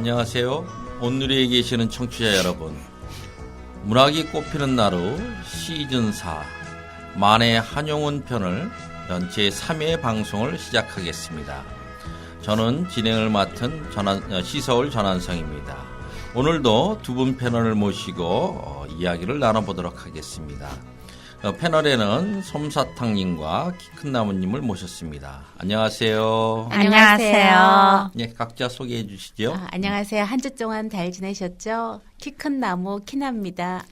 안녕하세요. 온누리에 계시는 청취자 여러분. 문학이 꽃피는 나루 시즌4 만해 한용운 편을 제3회 방송을 시작하겠습니다. 저는 진행을 맡은 시서울 전한성입니다. 오늘도 두 분 패널을 모시고 이야기를 나눠보도록 하겠습니다. 패널에는 솜사탕님과 키큰 나무님을 모셨습니다. 안녕하세요. 안녕하세요. 네, 각자 소개해 주시죠. 안녕하세요. 한 주 동안 잘 지내셨죠? 키 큰 나무 키나입니다.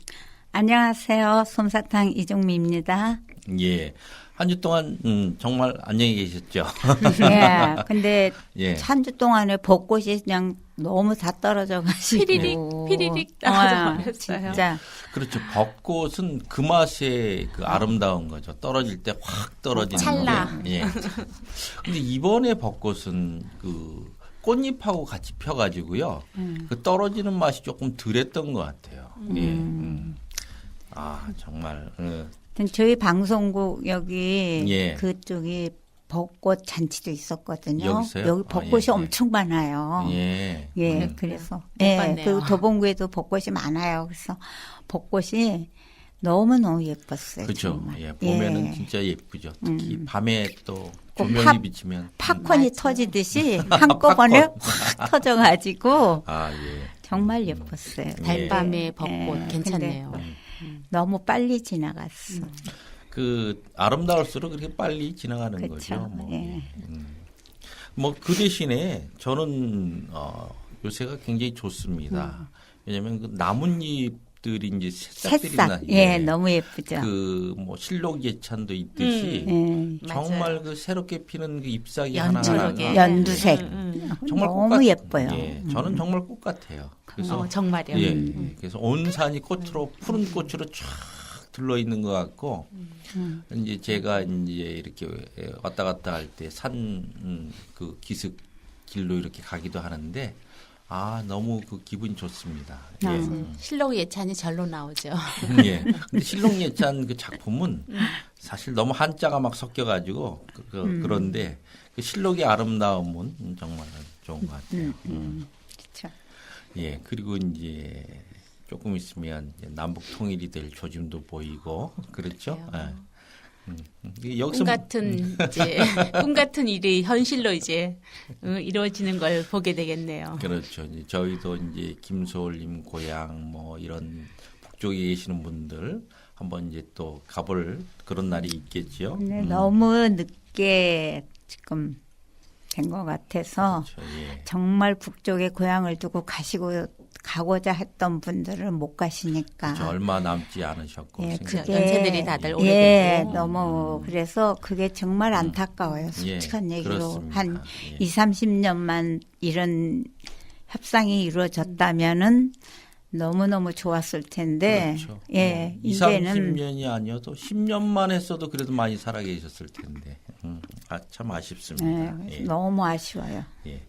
안녕하세요. 솜사탕 이종미입니다. 예. 한 주 동안 정말 안녕히 계셨죠? 예. 근데 예. 한 주 동안에 벚꽃이 그냥 너무 다 떨어져 가지고 피리릭 떨어져 버렸어요. 진짜. 그렇죠. 벚꽃은 그 맛의 그 아름다운 거죠. 떨어질 때 확 떨어지는 찰나. 게. 예. 근데 이번에 벚꽃은 그 꽃잎하고 같이 펴가지고요. 그 떨어지는 맛이 조금 덜했던 것 같아요. 예. 아 정말. 저희 방송국 여기 예. 그쪽이 벚꽃 잔치도 있었거든요. 여기서요? 여기 벚꽃이 예, 예. 엄청 많아요. 예. 예, 그래서 못 봤네요. 그리고 도봉구에도 벚꽃이 많아요. 그래서 벚꽃이 너무 예뻤어요. 그렇죠. 정말. 예. 봄에는 예. 진짜 예쁘죠. 특히 밤에 또 꼭 조명이 비치면. 팝콘이 맞아. 터지듯이 한꺼번에 확 터져가지고 아 예. 정말 예뻤어요. 달밤의 벚꽃 예, 괜찮네요. 근데 너무 빨리 지나갔어. 그 아름다울수록 그렇게 빨리 지나가는 그쵸. 거죠. 뭐. 예. 뭐 그 대신에 저는 요새가 굉장히 좋습니다. 왜냐하면 그 나뭇잎들이 이제 새싹들이 나. 새싹, 너무 예쁘죠. 그 뭐 실록예찬도 있듯이 예. 정말 맞아요. 그 새롭게 피는 그 잎사귀 연초록에. 하나하나가 연두색 정말 너무 예뻐요. 예, 저는 정말 꽃 같아요. 그래서 정말요. 예, 그래서 온 산이 꽃으로 푸른 꽃으로 쫙 들러 있는 것 같고 이제 제가 이제 이렇게 왔다 갔다 할 때 산 그 기슭 길로 이렇게 가기도 하는데 너무 그 기분이 좋습니다. 예. 실록 예찬이 절로 나오죠. 예. 근데 실록예찬 그 작품은 사실 너무 한자가 막 섞여가지고 그런데 그 실록의 아름다움은 정말 좋은 것 같아요. 그렇죠. 예. 그리고 이제 조금 있으면 이제 남북 통일이 될 조짐도 보이고 그렇죠. 여기서 꿈 같은 일이 현실로 이제 이루어지는 걸 보게 되겠네요. 그렇죠. 이제 저희도 이제 김소월님 고향 뭐 이런 북쪽에 계시는 분들 한번 이제 또 가볼 그런 날이 있겠죠. 근데 너무 늦게 지금 된 것 같아서 그렇죠. 예. 정말 북쪽에 고향을 두고 가고자 했던 분들은 못 가시니까. 그렇죠. 얼마 남지 않으셨고 예, 생각이. 그게 연세들이 다들 예, 오래되고. 너무 그래서 그게 정말 안타까워요. 솔직한 예, 얘기로 그렇습니다. 한 예. 2, 30년만 이런 협상이 이루어졌다면은 너무너무 좋았을 텐데. 그렇죠. 예, 2, 이제는 30년이 아니어도 10년만 했어도 그래도 많이 살아계셨을 텐데. 참 아쉽습니다. 예, 예. 너무 아쉬워요. 예.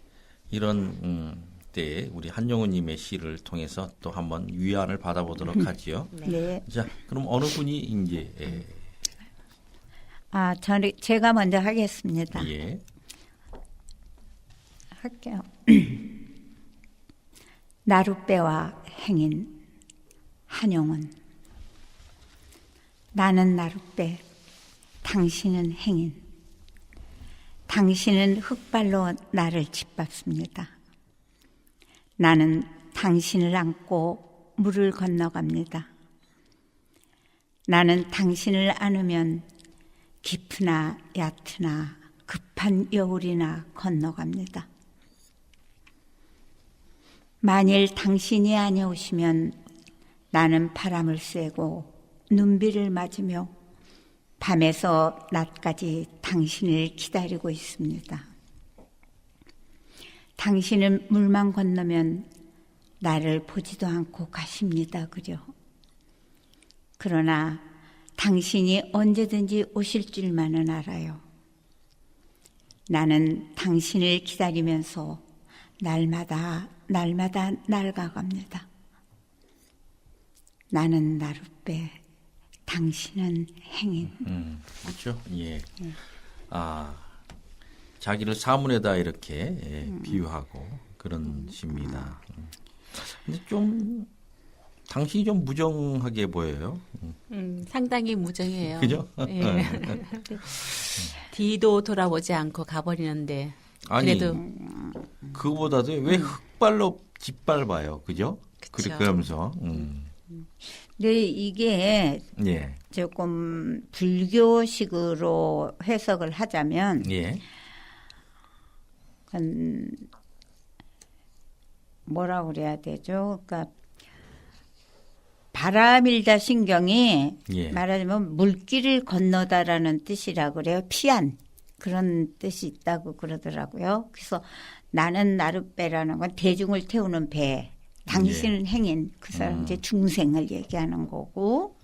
이런 때 우리 한용우님의 시를 통해서 또 한번 위안을 받아보도록 하지요. 네. 자, 그럼 어느 분이 이제 제가 먼저 하겠습니다. 예. 할게요. 나룻배와 행인 한용운. 나는 나룻배, 당신은 행인. 당신은 흙발로 나를 짓밟습니다. 나는 당신을 안고 물을 건너갑니다. 나는 당신을 안으면 깊으나 얕으나 급한 여울이나 건너갑니다. 만일 당신이 아니오시면 나는 바람을 쐬고 눈비를 맞으며 밤에서 낮까지 당신을 기다리고 있습니다. 당신은 물만 건너면 나를 보지도 않고 가십니다. 그러나 당신이 언제든지 오실 줄만은 알아요. 나는 당신을 기다리면서 날마다 낡아갑니다. 나는 나룻배, 당신은 행인. 그렇죠. 예. 자기를 사문에다 이렇게 비유하고 그런 시입니다. 근데 좀 당신이 좀 무정하게 보여요. 상당히 무정해요. 그죠? 예. 뒤도 돌아보지 않고 가버리는데 아니 그래도 그거보다도 왜 흑발로 짓밟아요, 그죠? 그쵸. 그러면서 근데 이게 예, 조금 불교식으로 해석을 하자면 예, 그건 뭐라고 그래야 되죠? 그러니까 바라밀다 신경이 예. 말하자면 물길을 건너다라는 뜻이라고 그래요. 피한 그런 뜻이 있다고 그러더라고요. 그래서 나는 나룻배라는 건 대중을 태우는 배. 당신은 행인. 그 사람 이제 중생을 얘기하는 거고.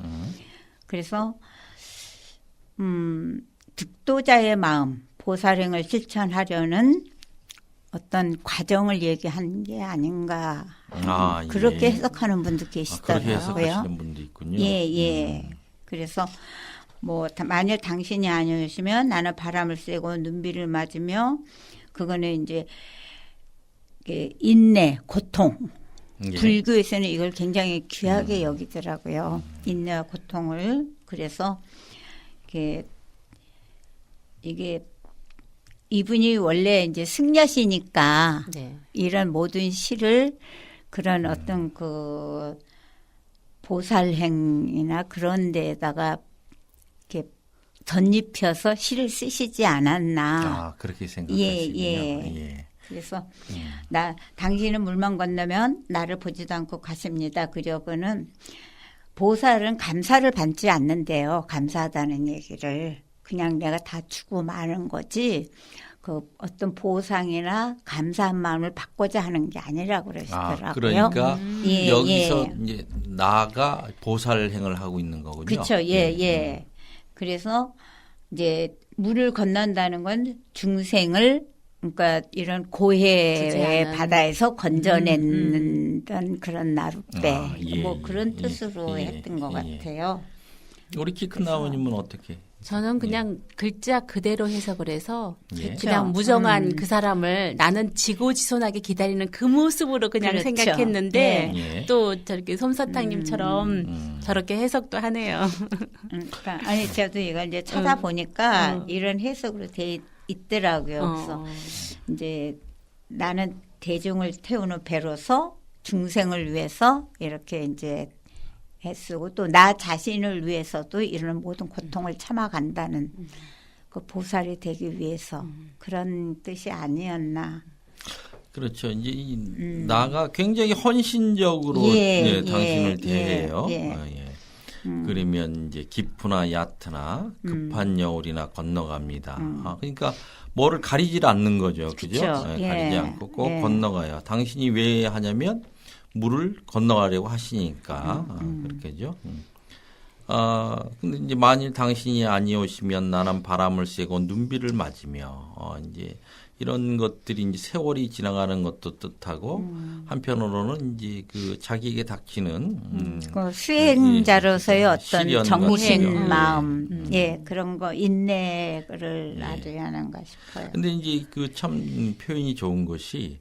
그래서 득도자의 마음, 보살행을 실천하려는 어떤 과정을 얘기한 게 아닌가. 아, 그렇게 예. 해석하는 분도 그렇게 계시더라고요. 해석하시는 분도 있군요. 예, 예. 그래서 뭐 만약 당신이 아니오시면 나는 바람을 쐬고 눈비를 맞으며 그거는 이제 인내, 고통. 예. 불교에서는 이걸 굉장히 귀하게 여기더라고요. 인내와 고통을. 그래서 이게 이분이 원래 이제 승려시니까 네. 이런 모든 시를 그런 어떤 그 보살행이나 그런 데다가 이렇게 덧입혀서 시를 쓰시지 않았나. 아, 그렇게 생각하시군요. 예. 예. 그래서 당신은 물만 건너면 나를 보지도 않고 가십니다. 그려고는 보살은 감사를 받지 않는데요. 감사하다는 얘기를. 그냥 내가 다 주고 마는 거지. 그 어떤 보상이나 감사한 마음을 받고자 하는 게 아니라고 그러시더라고요. 아, 그러니까 예, 여기서 예. 이제 나가 보살행을 하고 있는 거군요. 그렇죠. 예, 예. 그래서 이제 물을 건넌다는 건 중생을 그러니까 이런 고해의 구제하는. 바다에서 건져냈던 그런 나룻배 아, 예, 뭐 그런 예, 뜻으로 예, 했던 것 예. 같아요. 우리 키 큰 나무님은 어떻게? 저는 그냥 글자 그대로 해석을 해서 예. 그냥 무정한 그 사람을 나는 지고지손하게 기다리는 그 모습으로 그냥 그렇죠. 생각했는데 예. 또 저렇게 솜사탕님처럼 저렇게 해석도 하네요. 그러니까 아니 저도 이걸 이제 찾아보니까 이런 해석으로 돼 있더라고요. 그래서 이제 나는 대중을 태우는 배로서 중생을 위해서 이렇게 이제 애쓰고 또 나 자신을 위해서도 이런 모든 고통을 참아간다는 그 보살이 되기 위해서 그런 뜻이 아니었나. 그렇죠. 이제 나가 굉장히 헌신적으로 예, 당신을 예, 대해요. 예. 그러면 이제 깊으나 얕으나 급한 여울이나 건너갑니다. 아, 그러니까 뭐를 가리질 않는 거죠. 그죠? 그쵸. 예, 예. 가리지 않고 꼭 예. 건너가요. 당신이 왜 하냐면 물을 건너가려고 하시니까 그렇게죠. 근데 이제 만일 당신이 아니오시면 나는 바람을 쐬고 눈비를 맞으며 이제 이런 것들이 이제 세월이 지나가는 것도 뜻하고 한편으로는 이제 그 자기에게 닥치는 그 수행자로서의 예, 어떤 시련 정신 같은 거. 마음, 예 그런 거 인내를 나타내는가 싶어요. 근데 이제 그 참 표현이 좋은 것이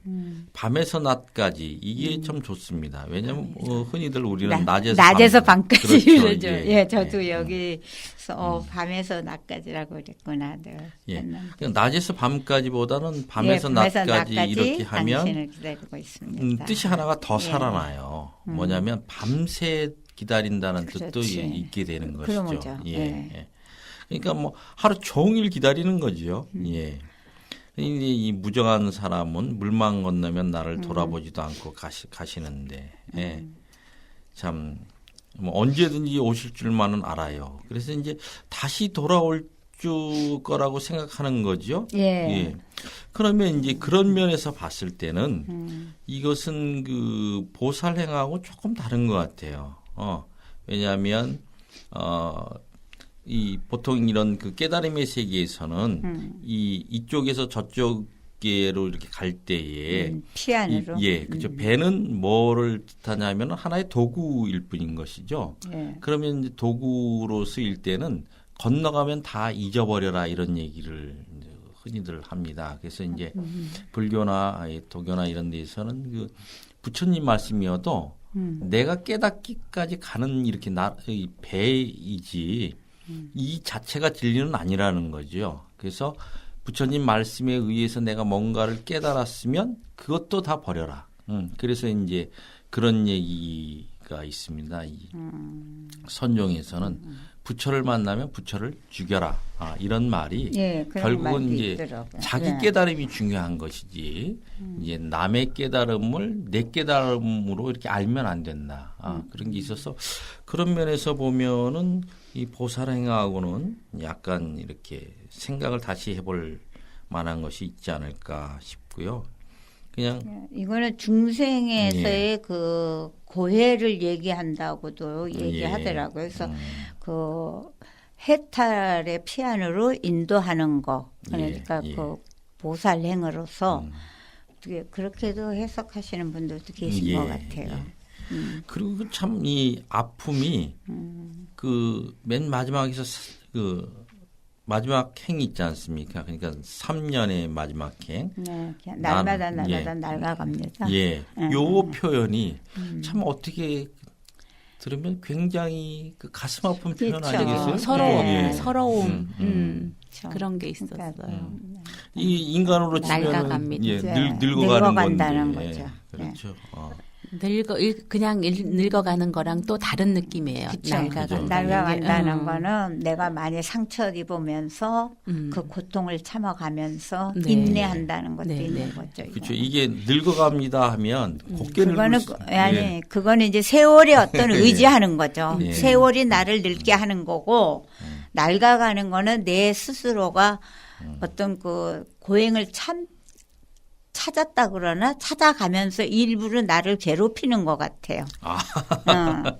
밤에서 낮까지 이게 참 좋습니다. 왜냐하면 흔히들 우리는 낮에서 밤까지 그렇죠. 그러죠. 예, 저도 예. 여기서 밤에서 낮까지라고 그랬구나. 예. 그러니까 낮에서 밤까지보다는 밤에서 낮까지 이렇게 하면 당신을 기다리고 있습니다. 뜻이 하나가 더 살아나요. 뭐냐면 밤새 기다린다는 뜻도 그렇지. 있게 되는 그런 것이죠. 거죠. 예. 예. 예. 그러니까 뭐 하루 종일 기다리는 거죠. 예. 이 무정한 사람은 물만 건너면 나를 돌아보지도 않고 가시는데, 예. 참, 뭐 언제든지 오실 줄만은 알아요. 그래서 이제 다시 돌아올 거라고 생각하는 거죠. 예. 예. 그러면 이제 그런 면에서 봤을 때는 이것은 그 보살행하고 조금 다른 것 같아요. 왜냐하면 이 보통 이런 그 깨달음의 세계에서는 이쪽에서 저쪽으로 이렇게 갈 때에 피안으로. 예, 그렇죠. 배는 뭐를 뜻하냐면 하나의 도구일 뿐인 것이죠. 예. 그러면 이제 도구로 쓰일 때는 건너가면 다 잊어버려라 이런 얘기를 흔히들 합니다. 그래서 이제 불교나 도교나 이런 데에서는 그 부처님 말씀이어도 내가 깨닫기까지 가는 이렇게 이 배이지 이 자체가 진리는 아니라는 거죠. 그래서 부처님 말씀에 의해서 내가 뭔가를 깨달았으면 그것도 다 버려라. 그래서 이제 그런 얘기가 있습니다. 이 선종에서는 부처를 만나면 부처를 죽여라. 이런 말이 예, 그런 결국은 말도 이제 있더라고요. 자기 예. 깨달음이 중요한 것이지 이제 남의 깨달음을 내 깨달음으로 이렇게 알면 안 된다. 그런 게 있어서 그런 면에서 보면은 이 보살행하고는 약간 이렇게 생각을 다시 해볼 만한 것이 있지 않을까 싶고요. 그냥 이거는 중생에서의 예. 그 고해를 얘기한다고도 얘기하더라고요. 그래서 그 해탈의 피안으로 인도하는 거. 그러니까 예. 그 보살행으로서 어떻게 그렇게도 해석하시는 분들도 계신 것 같아요. 그리고 참 이 아픔이 그 맨 마지막에서 그 마지막 행이 있지 않습니까? 그러니까 3년의 마지막 행. 네, 그냥 날마다 예. 날아갑니다. 예. 요 표현이 참 어떻게 들으면 굉장히 그 가슴 아픈 표현 그렇죠. 아니겠어요? 서러움, 예. 서러움, 그렇죠. 그런 게 있었어요. 그러니까, 이 인간으로 치면은 낡아갑니다. 예, 이제 늙어가는 늙어간다는 건데. 거죠. 그렇죠. 늙어가는 거랑 또 다른 느낌이에요. 그쵸. 낡아간다는 날아간다는 게. 거는 내가 많이 상처 입으면서 그 고통을 참아가면서 네. 인내한다는 것도 네, 있는 네. 거죠. 그렇죠. 이게 늙어갑니다 하면 곱게 그거는 늙을 예. 그거는 이제 세월의 어떤 의지하는 거죠. 예. 세월이 나를 늙게 하는 거고 낡아가는 거는 내 스스로가 어떤 그 고행을 찾았다 그러나 찾아가면서 일부러 나를 괴롭히는 것 같아요.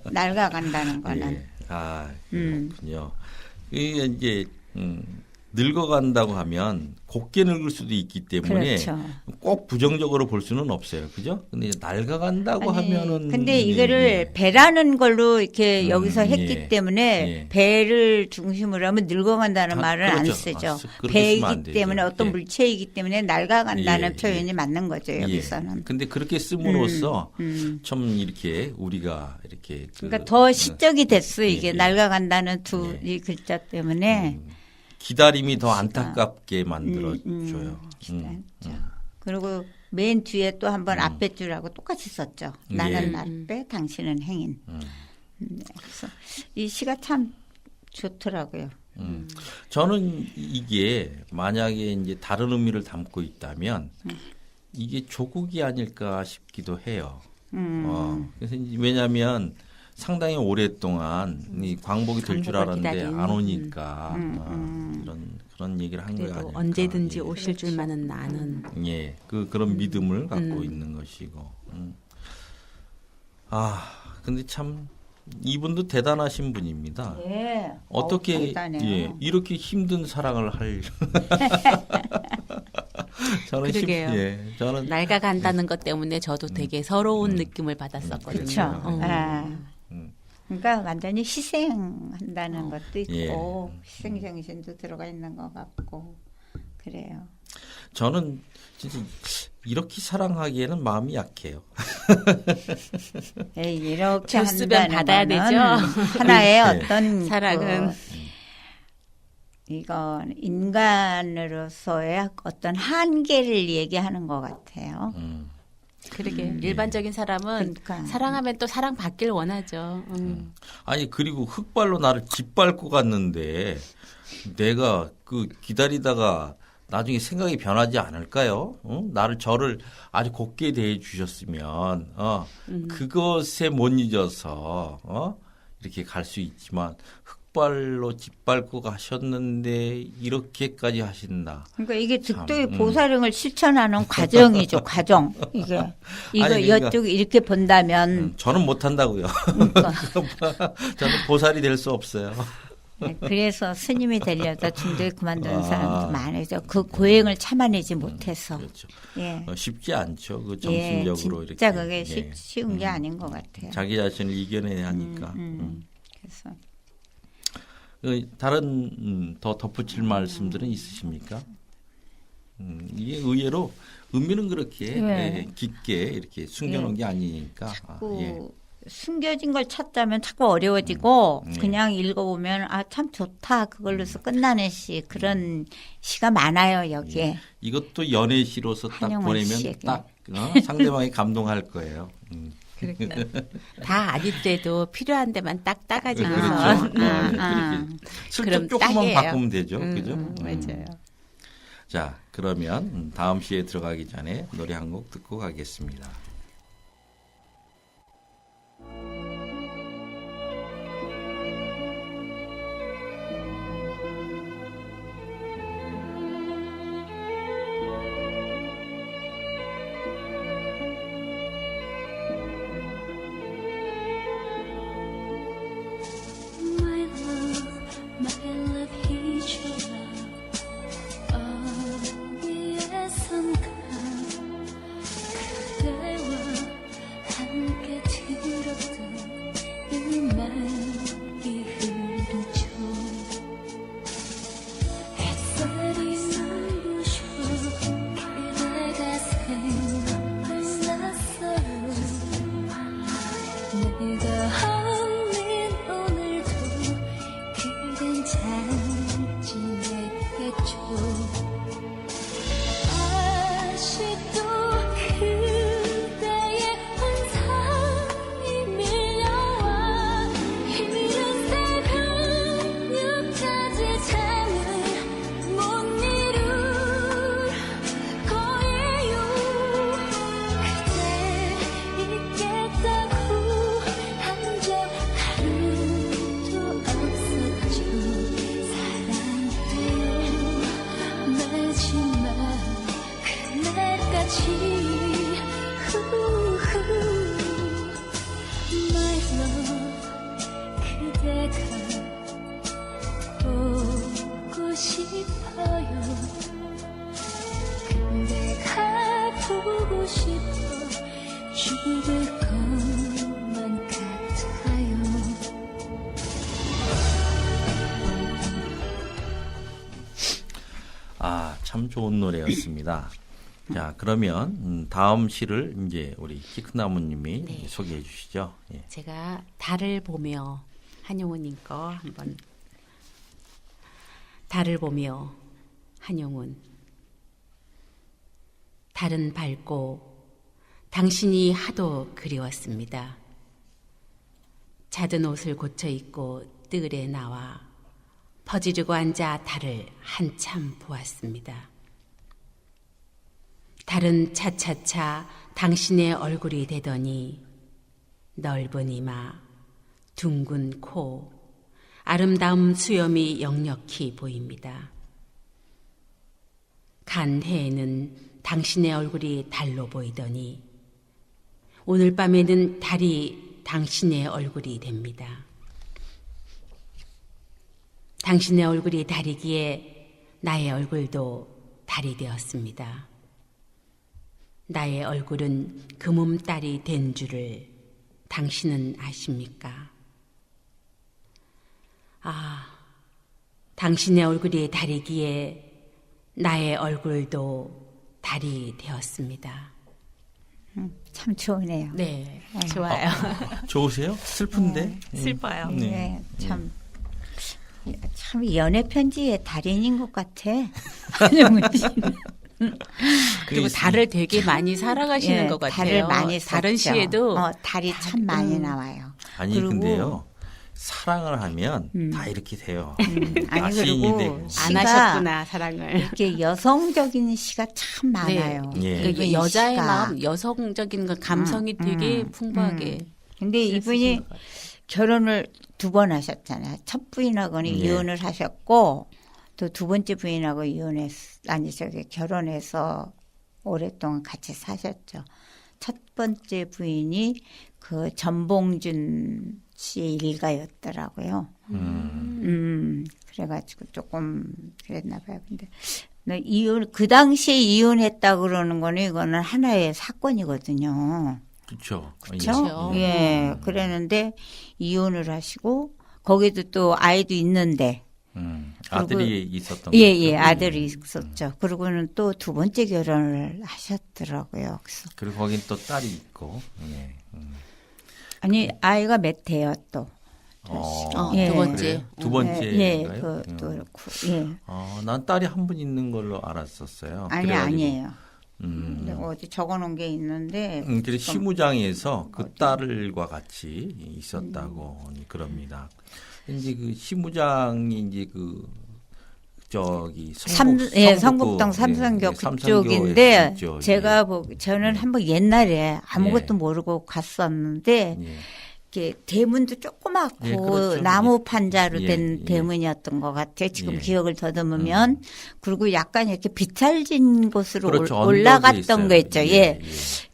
낡아간다는 거는. 예. 그렇군요. 이게 이제 늙어간다고 하면 곱게 늙을 수도 있기 때문에 그렇죠. 꼭 부정적으로 볼 수는 없어요. 그죠? 근데 이제 낡아간다고 하면은 근데 이거를 배라는 걸로 이렇게 여기서 했기 예. 때문에 예. 배를 중심으로 하면 늙어간다는 말을 그렇죠. 안 쓰죠. 그렇게 쓰면 안 배이기 되죠. 때문에 어떤 예. 물체이기 때문에 낡아간다는 예. 표현이 맞는 거죠. 여기서는. 예. 근데 그렇게 씀으로써 좀 이렇게 우리가 이렇게 그러니까 더 시적이 됐어. 이게 예. 낡아간다는 이 글자 때문에. 기다림이 더 안타깝게 만들어줘요. 그리고 맨 뒤에 또 한번 앞에 줄하고 똑같이 썼죠. 나는 나빼 당신은 행인. 그래서 이 시가 참 좋더라고요. 저는 이게 만약에 이제 다른 의미를 담고 있다면 이게 조국이 아닐까 싶기도 해요. 그래서 이제 왜냐하면 상당히 오랫동안 이 광복이 될 줄 광복을 알았는데 기다린. 안 오니까 그런 얘기를 한 거야 그래도 아닐까. 언제든지 예. 오실 줄만은 아는. 예, 그런 믿음을 갖고 있는 것이고. 근데 참 이분도 대단하신 분입니다. 예. 어떻게 대단해요. 이렇게 힘든 사랑을 할 저는 그러게요. 저는 낡아간다는 것 때문에 저도 되게 서러운 느낌을 받았었거든요. 그렇죠. 그러니까 완전히 희생한다는 것도 있고 희생 정신도 들어가 있는 것 같고 그래요. 저는 진짜 이렇게 사랑하기에는 마음이 약해요. 에이, 이렇게 줬으면 한다는 받아야 거는 되죠. 하나의 어떤 사랑은. 이건 인간으로서의 어떤 한계를 얘기하는 것 같아요. 그러게 일반적인 사람은 그러니까. 사랑하면 또 사랑 받길 원하죠. 아니 그리고 흑발로 나를 짓밟고 갔는데 내가 그 기다리다가 나중에 생각이 변하지 않을까요? 저를 아주 곱게 대해 주셨으면 그것에 못 잊어서 이렇게 갈 수 있지만 흑발로 짓밟고 가셨는데 이렇게까지 하신다. 그러니까 이게 득도의 보살행을 실천하는 과정이죠. 과정. 이게 이거 아니, 그러니까, 이쪽 이렇게 본다면 저는 못 한다고요. 그러니까. 저는 보살이 될 수 없어요. 네, 그래서 스님이 되려다 중도에 그만두는 사람도 많아요. 그 고행을 참아내지 못해서. 그렇죠. 예. 쉽지 않죠. 그 정신적으로 진짜 이렇게. 그게 쉬운 게 아닌 것 같아요. 자기 자신을 이겨내야 하니까. 그래서 다른 더 덧붙일 말씀들은 있으십니까? 이게 의외로 의미는 그렇게 네. 깊게 이렇게 숨겨놓은 게 아니니까. 자꾸 예. 숨겨진 걸 찾자면 자꾸 어려워지고 네. 그냥 읽어보면 아 참 좋다 그걸로서 끝나는 시 그런 시가 많아요 여기에. 이것도 연애시로서 딱 한영원 보내면 씨에게. 딱 상대방이 감동할 거예요. 다 아니더라도 필요한 데만 딱 따가지고. 그렇죠. 아. 슬쩍 그럼 조금만 딱이에요. 바꾸면 되죠. 그죠? 맞아요. 자, 그러면 다음 시에 들어가기 전에 노래 한 곡 듣고 가겠습니다. My love, heed your love. 어디에선가 그대와 함께 들었던 음악이 흐르죠. 햇살이 눈부셔 그대가 생각났어요. 내가 없는 오늘도 그댄 잘 지냈겠죠. 아직도 그대의 환상이 밀려와 이른 새벽녘까지 잠을 못 이룰 거예요. 그대 있겠다고 한 적 하루도 없었죠. 사랑해요. 마지막 그날까지 My love 그대가 보고 싶어요. 그대가 보고 싶어 죽을 것만 같아요. 아, 참 좋은 노래였습니다. 자, 그러면 다음 시를 이제 우리 키크나무님이 네. 소개해 주시죠. 예. 제가 달을 보며 한용운님 거 한번. 달을 보며 한용운. 달은 밝고 당신이 하도 그리웠습니다. 잦은 옷을 고쳐 입고 뜰에 나와 퍼지르고 앉아 달을 한참 보았습니다. 달은 차차차 당신의 얼굴이 되더니 넓은 이마, 둥근 코, 아름다운 수염이 역력히 보입니다. 간 해에는 당신의 얼굴이 달로 보이더니 오늘 밤에는 달이 당신의 얼굴이 됩니다. 당신의 얼굴이 달이기에 나의 얼굴도 달이 되었습니다. 나의 얼굴은 금음달이 된 줄을 당신은 아십니까? 아, 당신의 얼굴이 달이기에 나의 얼굴도 달이 되었습니다. 참 좋으네요. 네, 좋아요. 좋으세요? 슬픈데? 슬퍼요. 네. 네, 참 연애 편지의 달인인 것 같아. 한영은 씨는. 그리고 달을 되게 많이 살아가시는 예, 것 같아요. 달을 많이 다른 썼죠. 시에도 달이 참 많이 나와요. 아니 그리고- 근데요. 사랑을 하면 다 이렇게 돼요. 다 아니 시인이 그리고 되고. 안 시가 하셨구나 사랑을. 이렇게 여성적인 시가 참 많아요. 네. 예. 그러니까 이분 여자의 시가. 마음, 여성적인 그 감성이 되게 풍부하게. 근데 이분이 쓰시는 것 같아요. 결혼을 2번 하셨잖아요. 첫 부인하고는 예. 이혼을 하셨고 또 2번째 부인하고 결혼해서 오랫동안 같이 사셨죠. 첫 번째 부인이 그 전봉준 씨의 일가였더라고요. 그래가지고 조금 그랬나 봐요. 근데 그 당시에 이혼했다 그러는 거는 이거는 하나의 사건이거든요. 그렇죠. 그쵸. 예, 그랬는데 이혼을 하시고 거기도 또 아이도 있는데 아들이 있었던 예, 거죠? 예, 아들이 있었죠. 그리고는 또 두 번째 결혼을 하셨더라고요. 그래서 그리고 거긴 또 딸이 있고. 예. 아니 아이가 몇 해요 또. 예. 두 번째. 그래요? 두 예, 번째인가요? 그것도 그렇고. 예. 난 딸이 한 분 있는 걸로 알았었어요. 아니 그래가지고. 아니에요. 음. 내가 어디 적어놓은 게 있는데. 그래서 시무장에서 그 딸과 같이 있었다고 그럽니다. 이제 그 시무장이 이제 그 저기 성북동 삼성교 그쪽인데 제가 저는 한번 옛날에 아무것도 예. 모르고 갔었는데 예. 이렇게 대문도 조그맣고 예, 그렇죠. 나무 판자로 예, 된 예. 대문이었던 것 같아요. 지금 예. 기억을 더듬으면 그리고 약간 이렇게 비탈진 곳으로 그렇죠. 올라갔던 있어요. 거 있죠. 예. 예.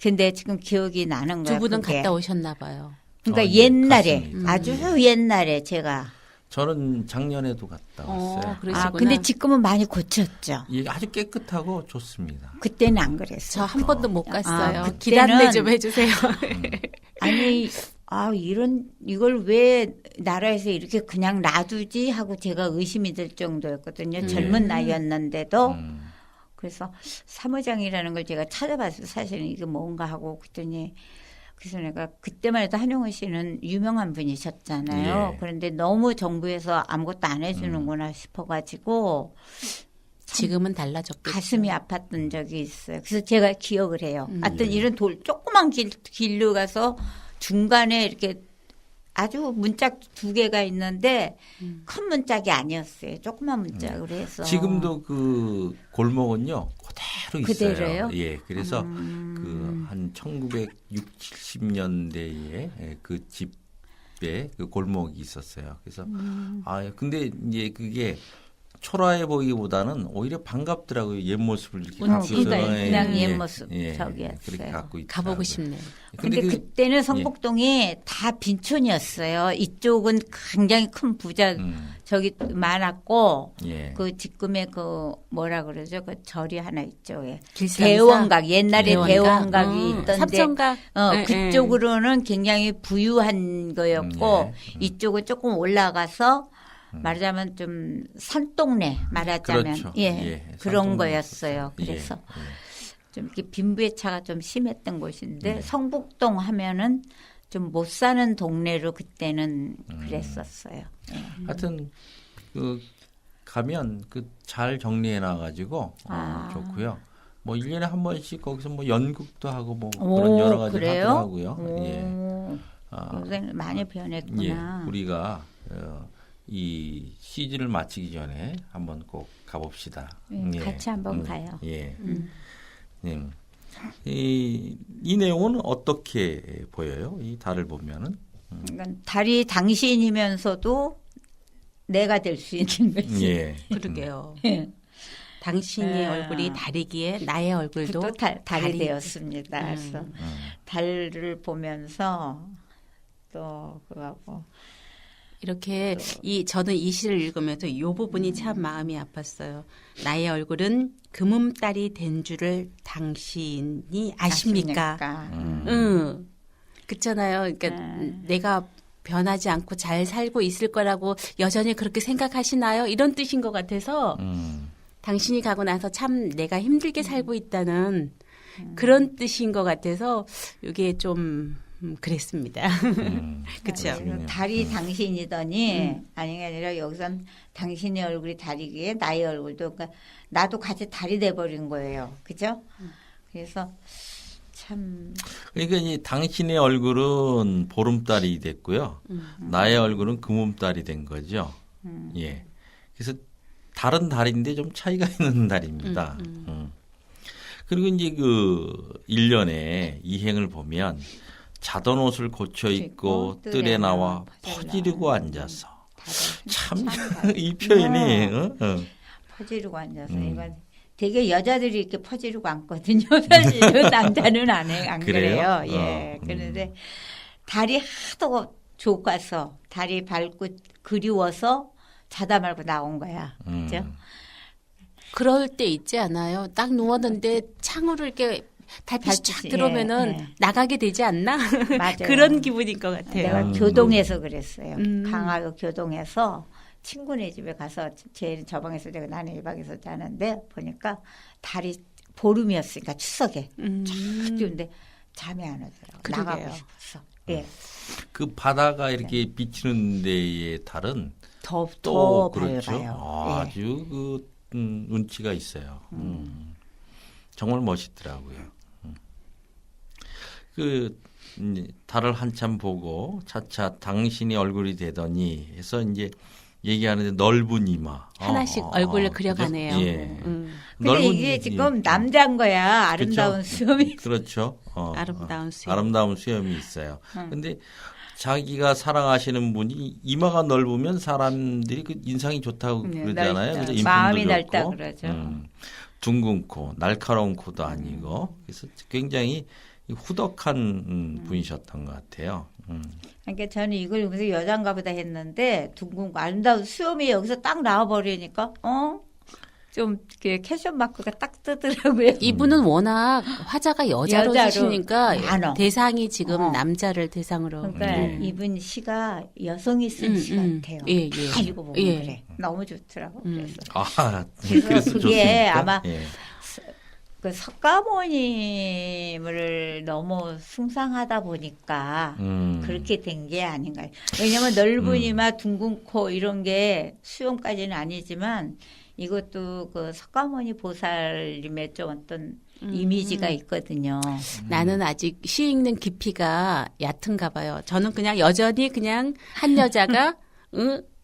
근데 지금 기억이 나는 거예요. 두 분은 그게. 갔다 오셨나 봐요. 그러니까 예, 옛날에 갔습니다. 아주 옛날에 제가 저는 작년에도 갔다 왔어요. 그러시구나. 근데 지금은 많이 고쳤죠. 예, 아주 깨끗하고 좋습니다. 그때는 안 그랬어요. 저 한 번도 못 갔어요. 그때는- 기란내 좀 해주세요. 아니, 이걸 왜 나라에서 이렇게 그냥 놔두지 하고 제가 의심이 들 정도였거든요. 젊은 나이였는데도. 그래서 사무장이라는 걸 제가 찾아봤어요. 사실은 이게 뭔가 하고 그랬더니 그래서 내가 그때만 해도 한용운 씨는 유명한 분이셨잖아요. 예. 그런데 너무 정부에서 아무것도 안 해주는구나 싶어가지고 지금은 달라졌겠죠. 가슴이 아팠던 적이 있어요. 그래서 제가 기억을 해요. 하여튼 이런 조그만 길로 가서 중간에 이렇게 아주 문짝 두 개가 있는데 큰 문짝이 아니었어요. 조그만 문짝으로 해서. 지금도 그 골목은요 그대로 있어요. 그대로요? 예, 그래서 그 한 1960, 70년대에 그 집에 그 골목이 있었어요. 그래서 근데 이제 그게 초라해 보이기보다는 오히려 반갑더라고요. 옛 모습을 이렇게 갖고서. 그냥 옛 모습 저기였어요. 그렇게 갖고 있더라고요. 가보고 싶네요. 근데 그때는 성북동이 다 빈촌이었어요. 이쪽은 굉장히 큰 부자 저기 많았고 예. 그 지금의 그 뭐라 그러죠? 그 절이 하나 있죠. 예. 길상사? 대원각 옛날에 대원각? 대원각이 있던데 삼천각? 예, 그쪽으로는 굉장히 부유한 거였고 이쪽은 조금 올라가서 말하자면 좀 산동네 말하자면 그렇죠. 예, 예, 그런 산동네 거였어요. 예, 그래서 예. 좀 이렇게 빈부의 차가 좀 심했던 곳인데 성북동 하면은 좀 못 사는 동네로 그때는 그랬었어요. 예. 하여튼 그 가면 그 잘 정리해 놔 가지고 좋고요. 뭐 1년에 한 번씩 거기서 뭐 연극도 하고 뭐 그런 여러 가지 그래요? 하더라고요. 예. 요새는 많이 변했구나. 예. 우리가 이 시즌을 마치기 전에 한번 꼭 가봅시다. 같이 한번 가요. 예. 이 내용은 어떻게 보여요? 이 달을 보면은 그러니까 달이 당신이면서도 내가 될 수 있는 거지. 예. 그러게요. 예. 당신의 얼굴이 다르기에 나의 얼굴도 또 달이 다리- 되었습니다. 그래서 달을 보면서 또 그거하고 이렇게 저는 이 시를 읽으면서 이 부분이 참 마음이 아팠어요. 나의 얼굴은 금음달이 된 줄을 당신이 아십니까? 응. 그렇잖아요. 그러니까 내가 변하지 않고 잘 살고 있을 거라고 여전히 그렇게 생각하시나요? 이런 뜻인 것 같아서 당신이 가고 나서 참 내가 힘들게 살고 있다는 그런 뜻인 것 같아서 이게 좀 그랬습니다. 그렇죠. 달이 당신이더니 아니 게 아니라 여기선 당신의 얼굴이 달이기에 나의 얼굴도 그러니까 나도 같이 달이 돼버린 거예요. 그죠? 그래서 참 그러니까 이 당신의 얼굴은 보름달이 됐고요. 나의 얼굴은 금음달이 된 거죠. 예. 그래서 다른 달인데 좀 차이가 있는 달입니다. 그리고 이제 그 1년에 이행을 보면 자던 옷을 고쳐 입고 뜰에 나와 퍼지르고 앉아서 참 이 표현이 퍼지르고 앉아서 이건 되게 여자들이 이렇게 퍼지르고 앉거든요. 사실은 남자는 안 그래요. 예. 그런데 달이 하도 좋아서 달이 밝고 그리워서 자다 말고 나온 거야. 그죠? 그럴 때 있지 않아요? 딱 누웠는데 창으로 이렇게 달빛이 쫙 들어오면은 예. 나가게 되지 않나? 맞아요. 그런 기분인 것 같아요. 내가 교동에서 그랬어요. 강화도 교동에서 친구네 집에 가서 쟤는 저 방에서 자고 나는 이 방에서 자는데 보니까 달이 보름이었으니까 추석에 쫙 띄운데 잠이 안 오더라고. 그러게요. 나가고 싶었어. 예. 그 바다가 이렇게 비치는 데의 달은 더 또 그렇죠. 밝아요. 예. 아주 그 운치가 있어요. 정말 멋있더라고요. 그 달을 한참 보고 차차 당신이 얼굴이 되더니 해서 이제 얘기하는데 넓은 이마 하나씩 얼굴을 그려가네요. 그죠? 예. 근데 넓은 이게 지금 남자인 거야. 아름다운 그쵸? 수염이. 그렇죠. 아름다운 수염. 아름다운 수염이 있어요. 근데 자기가 사랑하시는 분이 이마가 넓으면 사람들이 그 인상이 좋다고 그러잖아요. 넓다. 그래서 마음이 인품도 넓다 좋고. 그러죠. 둥근 코, 날카로운 코도 아니고 그래서 굉장히 후덕한 분이셨던 것 같아요. 그러니까 저는 이걸 보면서 여잔가 보다 했는데 둥근 거 아름다운 수염이 여기서 딱 나와버리니까 좀 이렇게 캐션 마크가 딱 뜨더라고요. 이분은 워낙 화자가 여자로 여자로 쓰시니까 많어. 대상이 지금 남자를 대상으로. 그러니까 이분 시가 여성이 쓴 시 같아요. 예, 다 예. 읽어보면 예. 그래. 너무 좋더라고. 그래서 그래서 그게 좋습니까? 아마 예. 그 석가모님을 너무 숭상하다 보니까 그렇게 된 게 아닌가요? 왜냐면 넓은 이마, 둥근 코 이런 게 수염까지는 아니지만 이것도 그 석가모니 보살님의 좀 어떤 이미지가 있거든요. 나는 아직 시 읽는 깊이가 얕은가 봐요. 저는 그냥 여전히 그냥 한 여자가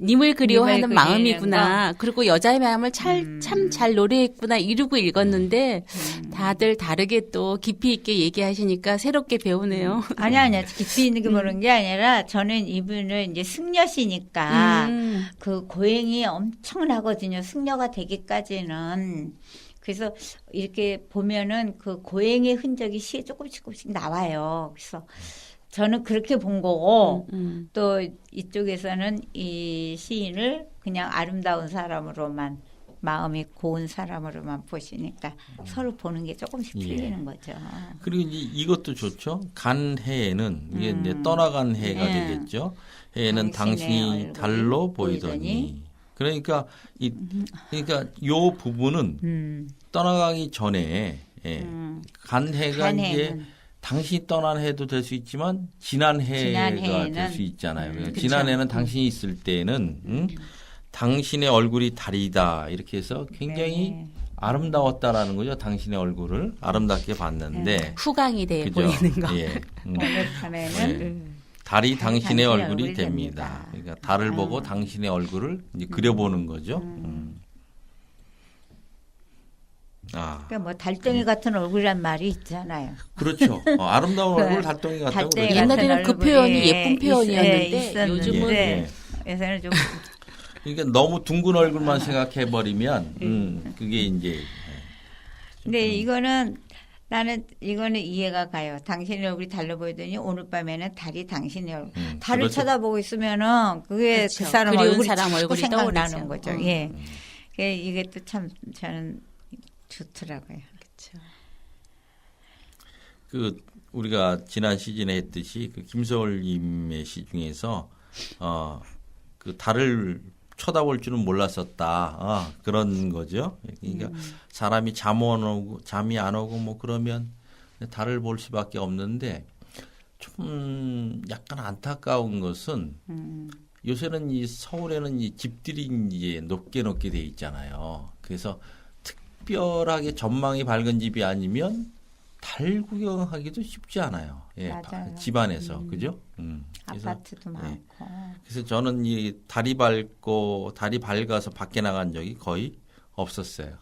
님을 그리워하는 님을 마음이구나. 그리고 여자의 마음을 참 잘 노래했구나 이러고 읽었는데 다들 다르게 또 깊이 있게 얘기하시니까 새롭게 배우네요. 아니야. 깊이 있는 게 모르는 게 아니라 저는 이분은 이제 승려시니까 그 고행이 엄청나거든요. 승려가 되기까지는. 그래서 이렇게 보면은 그 고행의 흔적이 시에 조금씩 나와요. 그래서 저는 그렇게 본 거고 또 이쪽에서는 이 시인을 그냥 아름다운 사람으로만 마음이 고운 사람으로만 보시니까 서로 보는 게 조금씩 틀리는 거죠. 그리고 이제 이것도 좋죠. 간 해에는 이게 이제 떠나간 해가 예. 되겠죠. 해에는 당신이 달로 보이더니. 그러니까 그러니까 요 부분은 떠나가기 전에 간 해가 간 이제 해는. 당신이 떠난 해도 될 수 있지만 지난 해가 해에는. 될 수 있잖아요. 그쵸. 지난 해는 당신이 있을 때는 당신의 얼굴이 달이다 이렇게 해서 굉장히 네. 아름다웠다라는 거죠. 당신의 얼굴을 아름답게 봤는데 후광이 돼 그죠? 보이는 거. 예. 오늘밤에는 달이 당신의 당신의 얼굴이 얼굴이 됩니다. 됩니다. 그러니까 달을 보고 당신의 얼굴을 이제 그려보는 거죠. 그러니까 뭐 달덩이 같은 얼굴이란 말이 있잖아요. 그렇죠. 아름다운 얼굴 달덩이 같다고 달덩이 그러죠. 같은 옛날에는 그 얼굴이 표현이 예쁜 표현이었는데 있었는데 요즘은 예. 요새는 좀 그러니까 너무 둥근 얼굴만 생각해 버리면 그게 이제 근데 이거는 나는 이거는 이해가 가요. 당신의 얼굴이 달로 보이더니 오늘 밤에는 달이 당신의 얼굴. 달을 그렇죠. 쳐다보고 있으면은 그게 그렇죠. 그 사람 그리운 얼굴이 사람 자꾸 얼굴이 생각나는 떠오르죠. 거죠. 예. 이게 또 참 저는 좋더라고요. 그렇죠. 그 우리가 지난 시즌에 했듯이 그 김서울님의 시 중에서 그 달을 쳐다볼 줄은 몰랐었다. 그런 거죠. 그러니까 사람이 잠이 안 오고 뭐 그러면 달을 볼 수밖에 없는데 좀 약간 안타까운 것은 요새는 이 서울에는 이 집들이 이제 높게 돼 있잖아요. 그래서 특별하게 전망이 밝은 집이 아니면 달 구경하기도 쉽지 않아요. 예, 맞아요. 집안에서 그죠? 그래서, 아파트도 많고. 그래서 저는 이 달이 밝아서 밖에 나간 적이 거의 없었어요.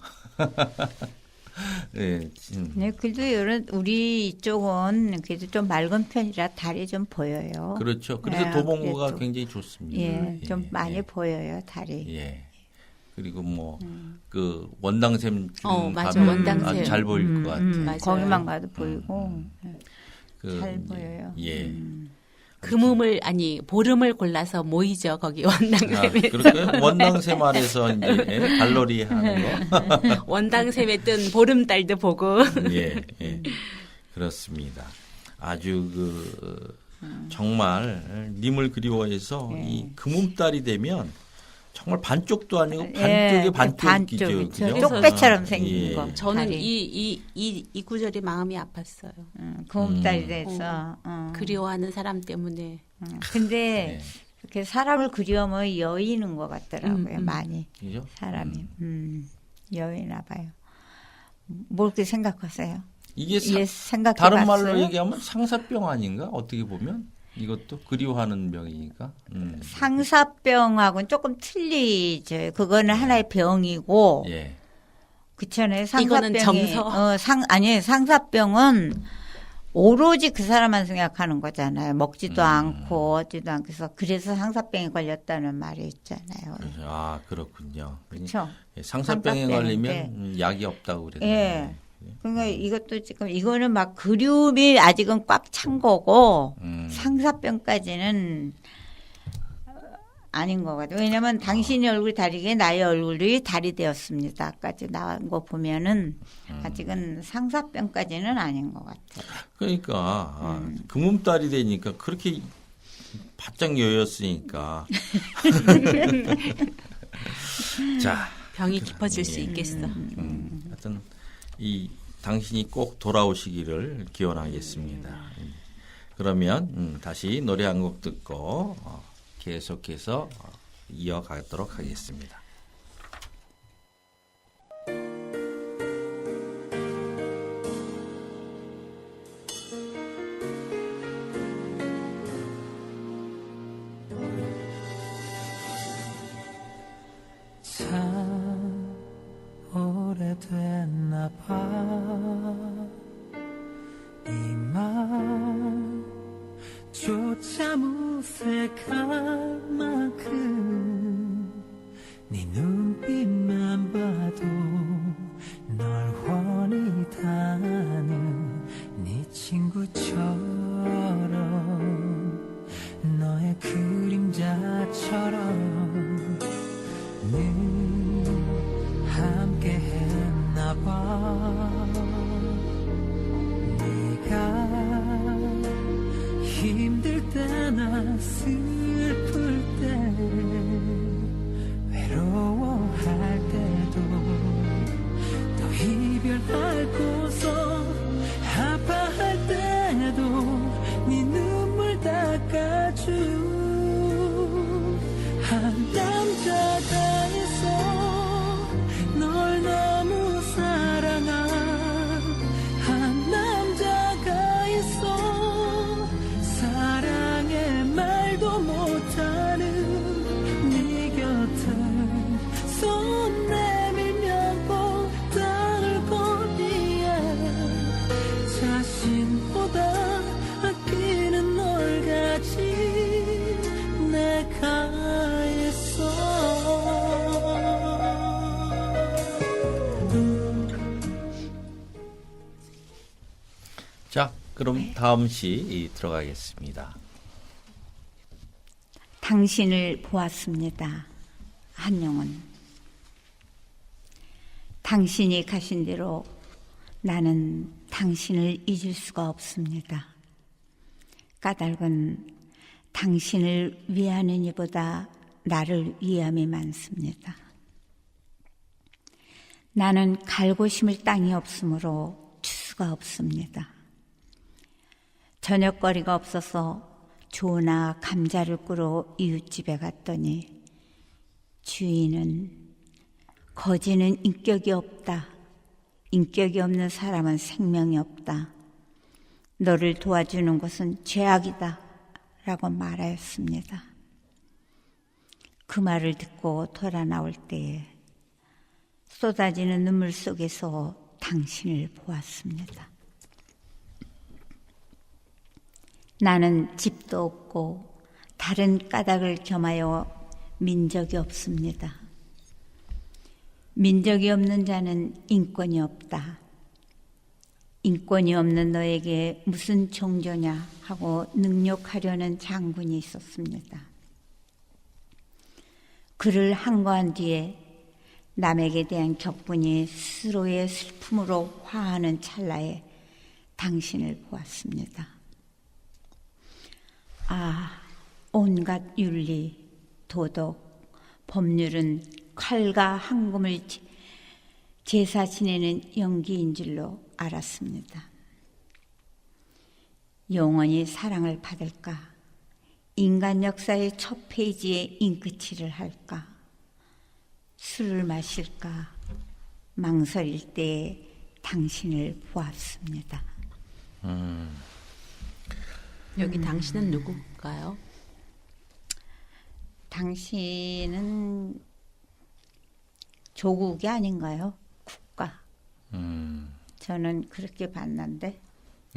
네, 네, 그래도 이런 우리 이쪽은 그래도 좀 맑은 편이라 달이 좀 보여요. 그렇죠. 그래서 네, 도봉구가 그래도. 굉장히 좋습니다. 예, 좀 많이 보여요 달이. 예. 그리고 뭐 그 원당샘 맞아. 가면 원당샘. 아주 잘 보일 것 같아요. 맞아요. 거기만 가도 보이고 이제, 잘 보여요. 예. 금음을 아니 보름을 골라서 모이죠 거기 원당샘에. 그럴까요? 원당샘 아래서 이제 달놀이 하는 거. 원당샘에 뜬 보름달도 보고. 예, 예. 그렇습니다. 아주 정말 님을 그리워해서 이 금음달이 되면 정말 반쪽도 아니고 예, 반쪽이 반쪽이죠. 반쪽이죠. 그죠? 쪽배처럼 아, 생긴 예. 거. 저는 다리. 이 구절이 마음이 아팠어요. 금음달이 돼서. 그리워하는 사람 때문에. 근데 네. 이렇게 사람을 그리우면 여의는 것 같더라고요. 음. 많이 그죠? 사람이 여의나 봐요. 뭘 그렇게 생각하세요? 이게 생각해 다른 말로 봤어요? 얘기하면 상사병 아닌가? 어떻게 보면 이것도 그리워하는 병이니까. 상사병하고는 조금 틀리죠. 그거는 하나의 병이고 예. 그렇잖아요. 이거는 상사병이 정서. 아니 상사병은 오로지 그 사람만 생각하는 거잖아요. 먹지도 않고 어지도 않고 그래서 상사병에 걸렸다는 말이 있잖아요. 아 그렇군요. 그렇죠. 예, 상사병에 상사병인데. 걸리면 약이 없다고 그랬는데. 예. 그러니까 이것도 지금 이거는 막 그리움이 아직은 꽉 찬 거고 상사병까지는 아닌 것 같아요. 왜냐하면 당신의 얼굴이 다리게 나의 얼굴이 달이 되었습니다.까지 나온 거 보면은 아직은 상사병까지는 아닌 것 같아요. 그러니까 금음달이 되니까 그렇게 바짝 여였으니까. 자, 병이 깊어질 수 있겠어. 하여튼 이 당신이 꼭 돌아오시기를 기원하겠습니다. 그러면 다시 노래 한 곡 듣고 계속해서 이어가도록 하겠습니다. 참 오래됐나 봐 이 맘조차 무색할 만큼 네 눈빛만 봐도 널 훤히 다는 네 친구처럼 너의 그림자처럼 늘 함께 했나 봐 네가 힘들 때나 슬플 때 외로워할 때도 또 이별하고서 아파할 때도 네 눈물 닦아준 한 남자가 있어 널 너무 사랑한 한 남자가 있어 사랑의 말도 못하는 네 곁을 손 내밀면 꼭 닿을 거리에 자신보다 아끼는 널 가진 내가 있어. 자, 그럼 다음 시 들어가겠습니다. 당신을 보았습니다. 한영은 당신이 가신 대로 나는 당신을 잊을 수가 없습니다. 까닭은 당신을 위하는 이보다 나를 위함이 많습니다. 나는 갈고 심을 땅이 없으므로 추수가 없습니다. 저녁거리가 없어서 조나 감자를 꾸러 이웃집에 갔더니 주인은 거지는 인격이 없다. 인격이 없는 사람은 생명이 없다. 너를 도와주는 것은 죄악이다. 라고 말하였습니다. 그 말을 듣고 돌아 나올 때에 쏟아지는 눈물 속에서 당신을 보았습니다. 나는 집도 없고 다른 까닭을 겸하여 민적이 없습니다. 민적이 없는 자는 인권이 없다. 인권이 없는 너에게 무슨 종조냐 하고 능욕하려는 장군이 있었습니다. 그를 항거한 뒤에 남에게 대한 격분이 스스로의 슬픔으로 화하는 찰나에 당신을 보았습니다. 아, 온갖 윤리, 도덕, 법률은 칼과 황금을 제사 지내는 연기인 줄로 알았습니다. 영원히 사랑을 받을까? 인간 역사의 첫 페이지에 잉크칠을 할까? 술을 마실까? 망설일 때에 당신을 보았습니다. 여기 당신은 누굴까요? 당신은 조국이 아닌가요? 국가. 저는 그렇게 봤는데.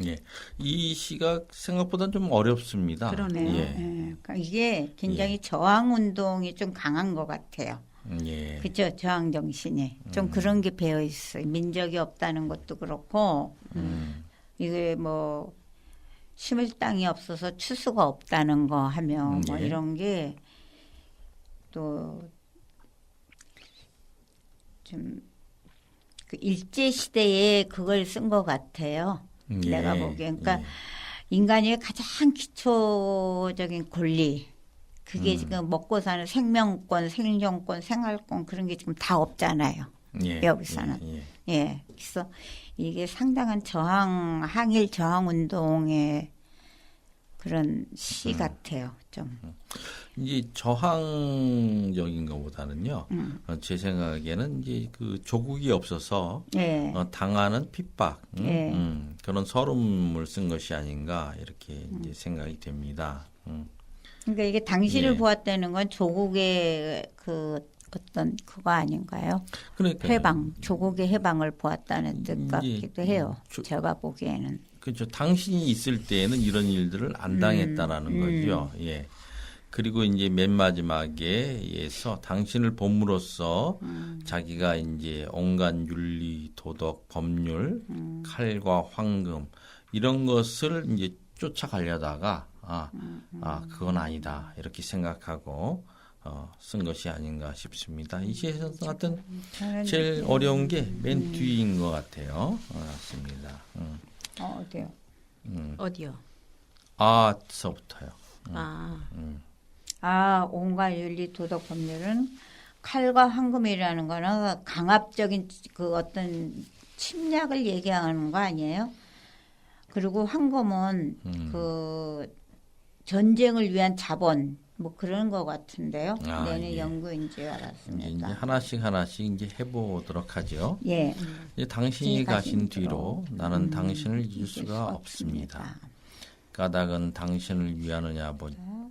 예. 이 시가 생각보다 좀 어렵습니다. 그러네요. 예. 그러니까 이게 굉장히 저항 운동이 좀 강한 것 같아요. 예. 그렇죠. 저항 정신이 좀 그런 게 배어 있어요. 민족이 없다는 것도 그렇고 이게 뭐 심을 땅이 없어서 추수가 없다는 거 하면 뭐 예. 이런 게 또 좀 그 일제 시대에 그걸 쓴 것 같아요. 예. 내가 보기엔. 그러니까 예. 인간의 가장 기초적인 권리 그게 지금 먹고 사는 생명권, 생존권, 생활권 그런 게 지금 다 없잖아요. 예. 여기서는. 예. 예. 그래서 이게 상당한 저항, 항일 저항 운동의 그런 시 같아요. 좀. 이제 저항적인 것보다는요. 제 생각에는 이제 그 조국이 없어서 예. 당하는 핍박 예. 그런 서름을 쓴 것이 아닌가 이렇게 이제 생각이 됩니다. 그러니까 이게 당시를 예. 보았다는 건 조국의 그 어떤 그거 아닌가요? 그러니까 해방, 조국의 해방을 보았다는 뜻 같기도 해요. 조- 제가 보기에는. 그렇죠. 당신이 있을 때에는 이런 일들을 안 당했다라는 거죠. 예. 그리고 이제 맨 마지막에서 당신을 봄으로써 자기가 이제 온갖 윤리, 도덕, 법률, 칼과 황금 이런 것을 이제 쫓아가려다가 그건 아니다 이렇게 생각하고 쓴 것이 아닌가 싶습니다. 이 시에서 하여튼 제일 어려운 게 맨 뒤인 것 같아요. 맞습니다. 어디요? 어디요? 아서부터요. 온갖 윤리, 도덕, 법률은 칼과 황금이라는 거는 강압적인 그 어떤 침략을 얘기하는 거 아니에요? 그리고 황금은 그 전쟁을 위한 자본 뭐 그런 거 같은데요. 내는 예. 연구인 줄 이제 알았습니다. 하나씩 이제 해보도록 하죠. 예. 이제 당신이 가신 뒤로 뒤로 나는 당신을 잊을 수가 없습니다. 까닭은 당신을 위하느냐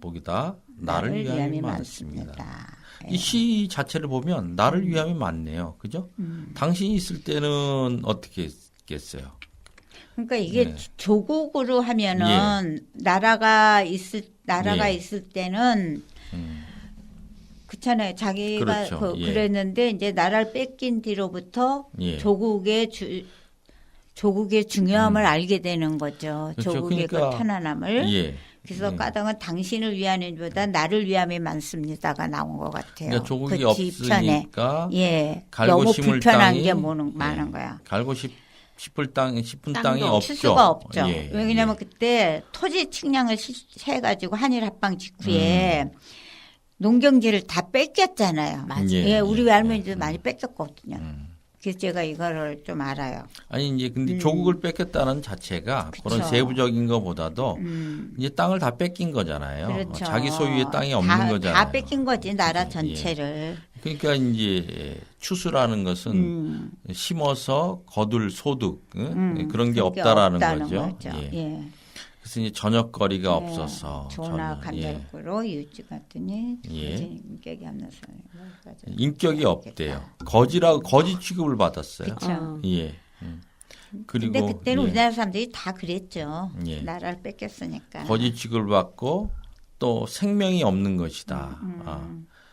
보기다 나를 위함이 많습니다. 이 시 자체를 보면 나를 위함이 많네요. 그죠? 당신이 있을 때는 어떻게 했겠어요? 그러니까 이게 네. 조국으로 하면은 나라가 있을 예. 있을 때는 그렇잖아요. 자기가 그렇죠. 예. 그랬는데 이제 나라를 뺏긴 뒤로부터 예. 조국의 중요함을 알게 되는 거죠. 그렇죠. 조국의 그러니까, 그 편안함을. 예. 그래서 까닭은 당신을 위함보다 나를 위함이 많습니다가 나온 것 같아요. 그러니까 조국이 그 뒤편에. 없으니까 예. 갈고 너무 심을 불편한 땅이 게 많은 거야. 갈고 싶은 땅이 땅도 없죠. 수가 없죠. 예. 왜냐하면 그때 토지 측량을 해가지고 한일 합방 직후에 농경지를 다 뺏겼잖아요. 맞아요. 예, 우리 외할머니도 많이 뺏겼거든요. 그래서 제가 이거를 좀 알아요. 아니 이제 근데 조국을 뺏겼다는 자체가 그런 그쵸. 세부적인 것보다도 이제 땅을 다 뺏긴 거잖아요. 그렇죠. 자기 소유의 땅이 없는 거잖아요. 다 뺏긴 거지 나라 그죠? 전체를. 그러니까 이제 추수라는 것은 심어서 거둘 소득 그런 게 없다라는 거죠. 예. 예. 그래서 이제 저녁거리가 없어서 조나 저는, 예. 간절구로 이웃지 같더니 예. 인격이 없는 사람. 인격이 없대요. 거지 취급을 받았어요. 그렇죠. 예. 그리고 근데 그때는 예. 우리나라 사람들이 다 그랬죠. 예. 나라를 뺏겼으니까. 거지 취급을 받고 또 생명이 없는 것이다.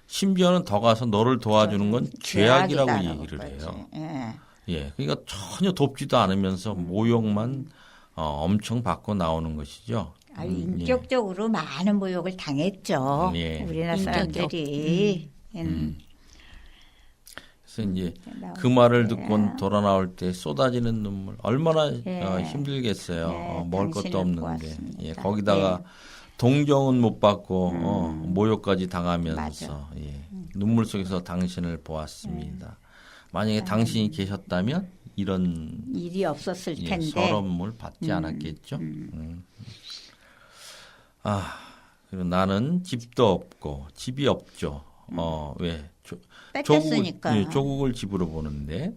심지어는 더 가서 너를 도와주는 건 죄악이라고 죄악이다라고 얘기를 그러지. 해요. 예. 예, 그러니까 전혀 돕지도 않으면서 모욕만 엄청 받고 나오는 것이죠. 아주 인격적으로 많은 모욕을 당했죠. 예. 우리나라 인격이 사람들이. 그래서 이제 그 말을 듣고 돌아 나올 때 쏟아지는 눈물 얼마나 힘들겠어요. 먹을 것도 당신을 없는데 보았습니다. 거기다가 동정은 못 받고 모욕까지 당하면서 맞아. 예. 눈물 속에서 당신을 보았습니다. 만약에 당신이 계셨다면 이런 일이 없었을 예, 텐데. 서러움을 받지 않았겠죠. 그리고 나는 집도 없고 집이 없죠. 왜? 뺏겼으니까. 조국을 집으로 보는데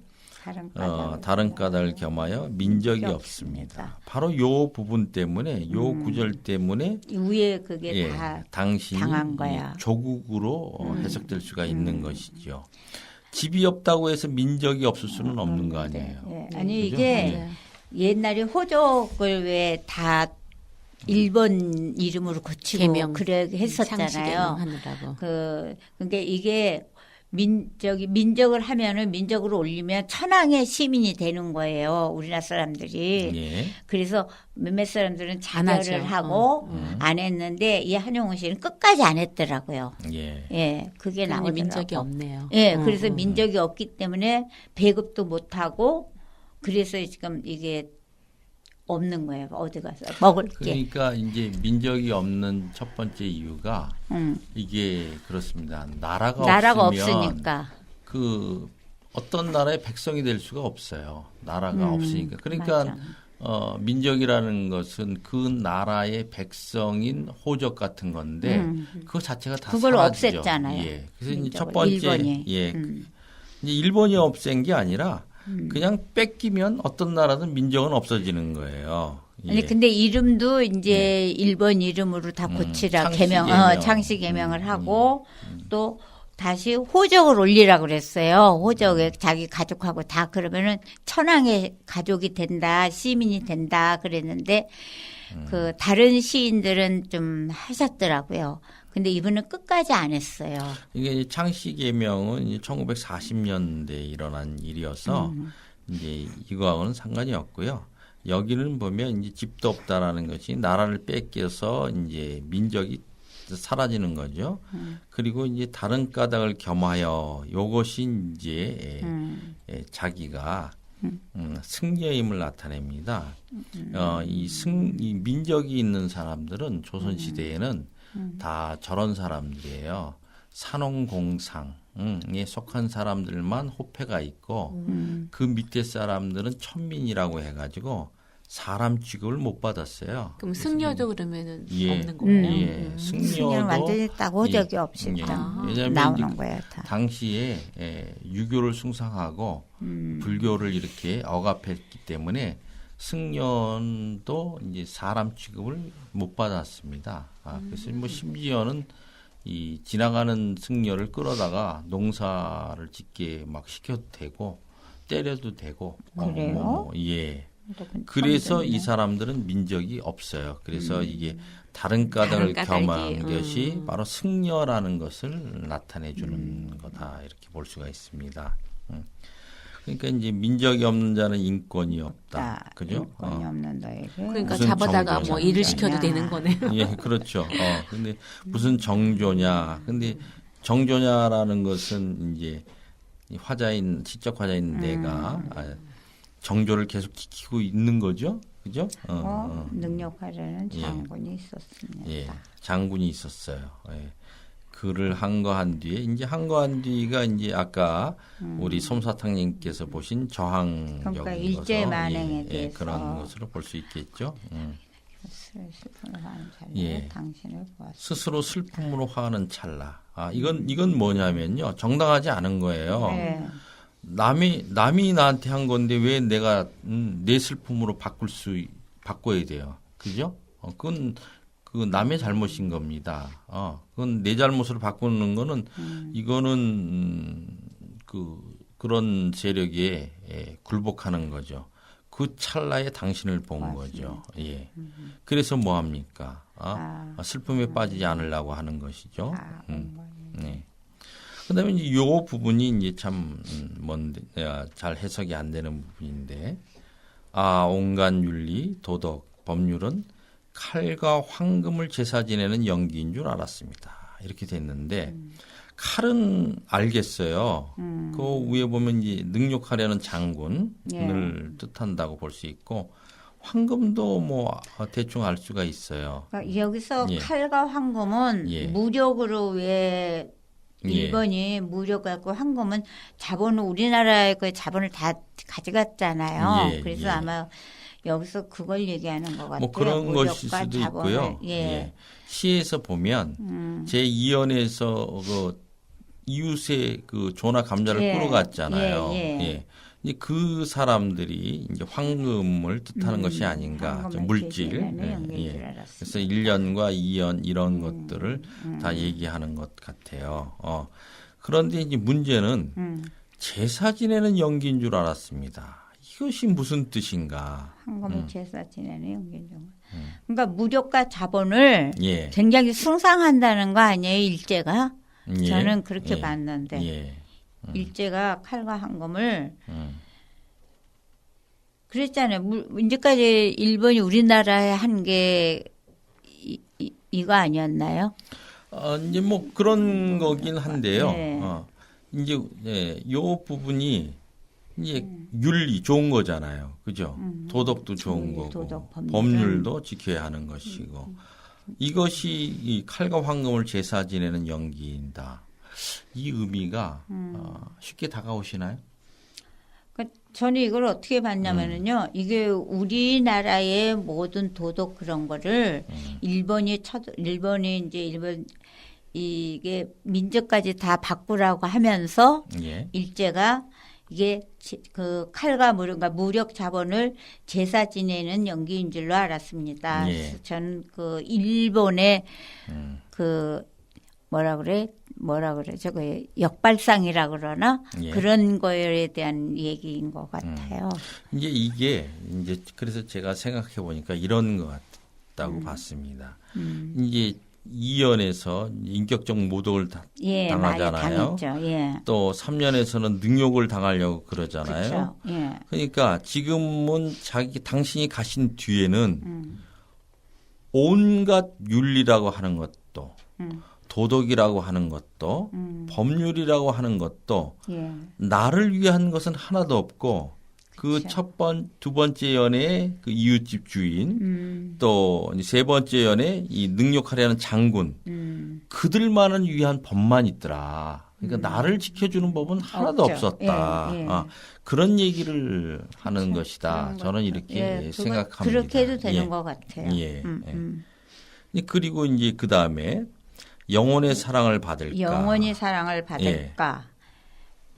다른 까닭을 겸하여 민적이 없습니다. 바로 요 부분 때문에 요 구절 때문에 위에 그게 다 당신이 당한 거야. 조국으로 해석될 수가 있는 것이죠. 집이 없다고 해서 민적이 없을 수는 없는 거 아니에요. 예. 아니 그죠? 이게 옛날에 호적을 왜 다 일본 이름으로 고치고 개명, 그래 창씨 했었잖아요. 개명하느라고. 그러니까 이게 민적을 하면은 민적으로 올리면 천황의 시민이 되는 거예요. 우리나라 사람들이. 예. 그래서 몇몇 사람들은 안 하죠. 자결을 하고 안 했는데 이 한용운 씨는 끝까지 안 했더라고요. 예. 예, 그게 그러니 나오더라고. 민적이 없네요. 예, 그래서 민적이 없기 때문에 배급도 못 하고 그래서 지금 이게 없는 거예요. 어디 가서 먹을 게. 그러니까 이제 민적이 없는 첫 번째 이유가 이게 그렇습니다. 나라가 없으면 없으니까. 그 어떤 나라의 백성이 될 수가 없어요. 나라가 없으니까. 그러니까 맞아. 민족이라는 것은 그 나라의 백성인 호적 같은 건데 그 자체가 다 그걸 사라지죠. 없앴잖아요. 예. 그래서 이제 민족을, 첫 번째 일본이. 예. 이제 일본이 없앤 게 아니라 그냥 뺏기면 어떤 나라든 민족은 없어지는 거예요. 예. 아니 근데 이름도 이제 일본 이름으로 다 고치라 창씨 개명, 개명. 창씨 개명을 하고 또 다시 호적을 올리라 그랬어요. 호적에 자기 가족하고 다 그러면은 천황의 가족이 된다, 시민이 된다 그랬는데 그 다른 시인들은 좀 하셨더라고요. 근데 이분은 끝까지 안 했어요. 이게 창씨 개명은 1940년대에 일어난 일이어서 이제 이거하고는 상관이 없고요. 여기는 보면 이제 집도 없다라는 것이 나라를 뺏겨서 이제 민족이 사라지는 거죠. 그리고 이제 다른 까닭을 겸하여 요것이 이제 자기가 승려임을 나타냅니다. 이 민족이 있는 사람들은 조선 시대에는 다 저런 사람들이에요. 산홍공상에 속한 사람들만 호패가 있고 그 밑에 사람들은 천민이라고 해가지고 사람 취급을 못 받았어요. 그럼 승려도 그러면은 예. 없는 거예요? 예, 승려는 승려도 완전히 딱 호적이 예. 없이 예. 딱 왜냐하면 나오는 이제 거예요. 다. 당시에 유교를 숭상하고 불교를 이렇게 억압했기 때문에 승려도 이제 사람 취급을 못 받았습니다. 그래서 뭐 심지어는 이 지나가는 승려를 끌어다가 농사를 짓게 막 시켜도 되고 때려도 되고. 그래요? 예. 그래서 이 사람들은 민족이 없어요. 그래서 이게 다른 까닭을 다른 까닭이, 겸한 것이 바로 승려라는 것을 나타내 주는 거다 이렇게 볼 수가 있습니다. 그러니까 이제 민족이 없는 자는 인권이 없다. 그죠? 인권이 없는 너에게. 그러니까 무슨 잡아다가 정조냐. 뭐 일을 시켜도 되는 거네요. 예, 그렇죠. 근데 무슨 정조냐. 근데 정조냐라는 것은 이제 이 화자인 시적 화자인 내가 정조를 계속 지키고 있는 거죠. 그죠? 능력하려는 장군이 있었습니다. 예, 장군이 있었어요. 예. 글을 한거한 뒤에 이제 한거한 뒤가 이제 아까 우리 솜사탕님께서 보신 저항적인 그러니까 일제 만행에 예, 대해서 그런 것으로 볼 수 있겠죠. 슬픔을 하는 찰나에 예. 당신을 보았습니다. 스스로 슬픔으로 화하는 찰나. 이건 뭐냐면요, 정당하지 않은 거예요. 네. 남이 나한테 한 건데 왜 내가 내 슬픔으로 바꿔야 돼요. 그죠? 그건 남의 잘못인 겁니다. 그건 내 잘못으로 바꾸는 거는 이거는 그런 세력에 굴복하는 거죠. 그 찰나에 당신을 본 맞습니다. 거죠. 예. 그래서 뭐 합니까? 슬픔에 빠지지 않으려고 하는 것이죠. 네. 그다음에 이제 요 부분이 이제 참 뭔데 잘 해석이 안 되는 부분인데, 온갖 윤리, 도덕, 법률은 칼과 황금을 제사 지내는 연기인 줄 알았습니다. 이렇게 됐는데 칼은 알겠어요. 그 위에 보면 이제 능욕하려는 장군을 뜻한다고 볼 수 있고, 황금도 뭐 대충 알 수가 있어요. 그러니까 여기서 예. 칼과 황금은 예. 무력으로 왜 예. 일본이 무력하고 황금은 자본은 우리나라의 그 자본을 다 가져갔잖아요. 예, 그래서 예. 아마 여기서 그걸 얘기하는 것 같아요. 뭐 그런 것일 무력과 수도 자본을. 있고요. 예. 예. 시에서 보면 제2연에서 그 이웃의 그 조나 감자를 예. 끌어갔잖아요. 예, 예. 예. 이제 그 사람들이 이제 황금을 뜻하는 것이 아닌가, 황금을 물질. 제시하는 예, 연기인 예. 줄 알았습니다. 그래서 1년과 2년 이런 것들을 다 얘기하는 것 같아요. 그런데 이제 문제는 제사 지내는 연기인 줄 알았습니다. 이것이 무슨 뜻인가? 황금을 제사 지내는 연기인 줄. 그러니까 무력과 자본을 예. 굉장히 숭상한다는 거 아니에요, 일제가? 예. 저는 그렇게 예. 봤는데. 예. 일제가 칼과 황금을 그랬잖아요. 이제까지 일본이 우리나라에 한 게 이거 아니었나요? 이제 뭐 그런 거긴 한데요. 네. 이제 요 부분이 이제 윤리 좋은 거잖아요. 그죠? 도덕도 좋은 거고 도덕, 법률도 지켜야 하는 것이고 이것이 이 칼과 황금을 제사 지내는 연기인다. 이 의미가 쉽게 다가오시나요? 그러니까 저는 이걸 어떻게 봤냐면은요. 이게 우리나라의 모든 도덕 그런 거를 일본이 이게 민족까지 다 바꾸라고 하면서 예. 일제가 이게 그 칼과 무력 자본을 제사 지내는 연기인 줄로 알았습니다. 예. 그래서 저는 그 일본의 그 뭐라 그래 저거 역발상이라 그러나 예. 그런 거에 대한 얘기인 것 같아요. 이제 이게 이제 그래서 제가 생각해 보니까 이런 것 같다고 봤습니다. 이제 이연에서 인격적 모독을 예, 당하잖아요. 많이 당했죠. 예. 또 3년에서는 능욕을 당하려고 그러잖아요. 그렇죠. 예. 그러니까 지금은 당신이 가신 뒤에는 온갖 윤리라고 하는 것도 도덕이라고 하는 것도 법률이라고 하는 것도 예. 나를 위한 것은 하나도 없고 그 두 번째 연의 그 이웃집 주인 또 세 번째 연의 이 능욕하려는 장군 그들만을 위한 법만 있더라. 그러니까 나를 지켜주는 법은 하나도 없죠. 없었다. 예, 예. 그런 얘기를 하는 것이다. 그런 저는 것 이렇게 예, 생각합니다. 그렇게 해도 되는 예. 것 같아요. 예. 예. 그리고 이제 그 다음에 영혼의 사랑을 받을까. 영원히 사랑을 받을까.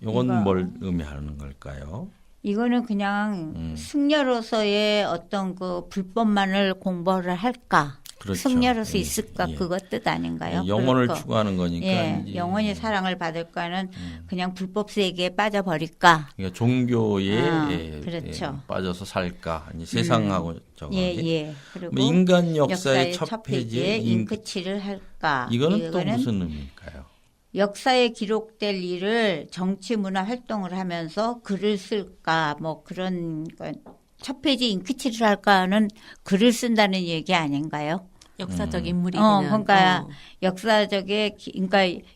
이건 이거. 뭘 의미하는 걸까요? 이거는 그냥 승려로서의 어떤 그 불법만을 공부를 할까. 그렇죠. 승려로서 예, 있을까. 예. 그것 뜻 아닌가요? 영혼을 그럴 거. 추구하는 거니까. 예, 이제 영원히 사랑을 받을까는 그냥 불법 세계에 빠져버릴까. 그러니까 종교에 그렇죠. 빠져서 살까. 이제 세상하고 저거. 예. 그리고 뭐 인간 역사의 역사의 첫 페이지에 잉크칠을 할까. 이거는 또 무슨 의미일까요? 역사에 기록될 일을 정치 문화 활동을 하면서 글을 쓸까. 뭐 그런 첫 페이지 잉크칠을 할까는 글을 쓴다는 얘기 아닌가요? 역사적 인물이 그냥. 그러니까 역사적에 그러니까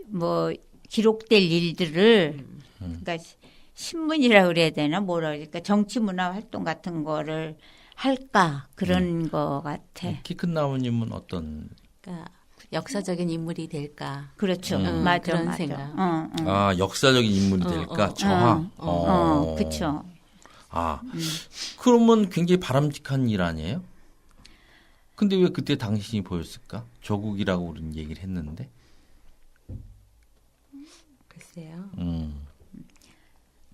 뭐 기록될 일들을 그러니까 신문이라 그래야 되나 뭐라 그러니까 정치 문화 활동 같은 거를 할까 그런 거 같아. 키 큰 나무님은 어떤? 그러니까 역사적인 인물이 될까. 그렇죠. 맞아, 그런 맞아. 생각. 역사적인 인물이 될까? 저하. 그렇죠. 그러면 굉장히 바람직한 일 아니에요? 근데 왜 그때 당신이 보였을까? 조국이라고 우리는 얘기를 했는데. 글쎄요.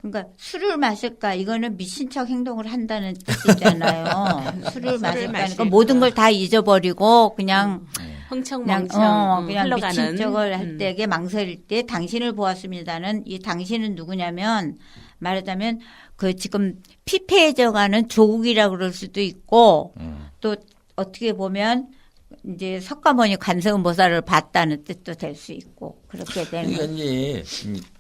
그러니까 술을 마실까 이거는 미친 척 행동을 한다는 뜻이잖아요. 술을 마실까 그러니까 모든 걸 다 잊어버리고 그냥 흥청망청 그냥 흘러가는 미친 척을 할 때에 망설일 때 당신을 보았습니다는 이 당신은 누구냐면 말하자면 그 지금 피폐해져가는 조국이라고 그럴 수도 있고 또 어떻게 보면 이제 석가모니 관세음보살을 봤다는 뜻도 될 수 있고 그렇게 되는 그러니까 이제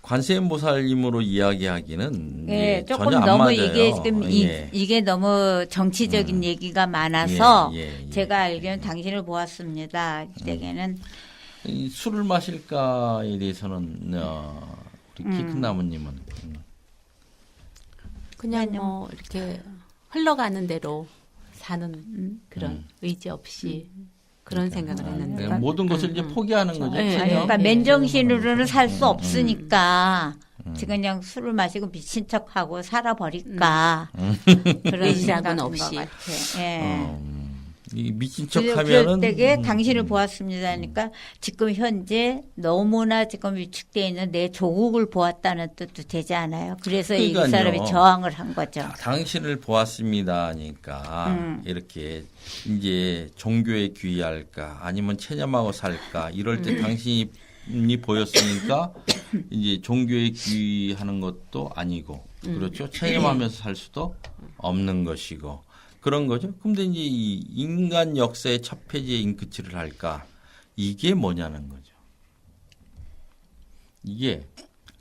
관세음보살님으로 이야기하기는 조금 전혀 안 너무 맞아요. 이게 지금 예. 이게 너무 정치적인 얘기가 많아서 예. 제가 알기로는 당신을 보았습니다. 이때에는 이 술을 마실까에 대해서는 우리 키 큰 나무님은 그냥 뭐 이렇게 흘러가는 대로 사는 그런 의지 없이 그런 생각을 했는데. 그러니까 모든 것을 이제 포기하는 거죠. 네, 아니, 그러니까 네. 맨정신으로는 살 수 없으니까 지금 그냥 술을 마시고 미친 척하고 살아버릴까 그런 의지라고는 생각인 없이. 것 같아. 예. 이 미친 그럴 척하면은 때에 당신을 보았습니다. 하니까 지금 현재 너무나 지금 위축되어 있는 내 조국을 보았다는 뜻도 되지 않아요. 그래서 이 그러니까요. 사람이 저항을 한 거죠. 당신을 보았습니다 하니까 이렇게 이제 종교에 귀의할까 아니면 체념하고 살까 이럴 때 당신이 보였으니까 이제 종교에 귀의하는 것도 아니고 그렇죠. 체념하면서 살 수도 없는 것이고 그런 거죠. 근데 이제 이 인간 역사의 첫 페이지에 잉크칠을 할까 이게 뭐냐는 거죠. 이게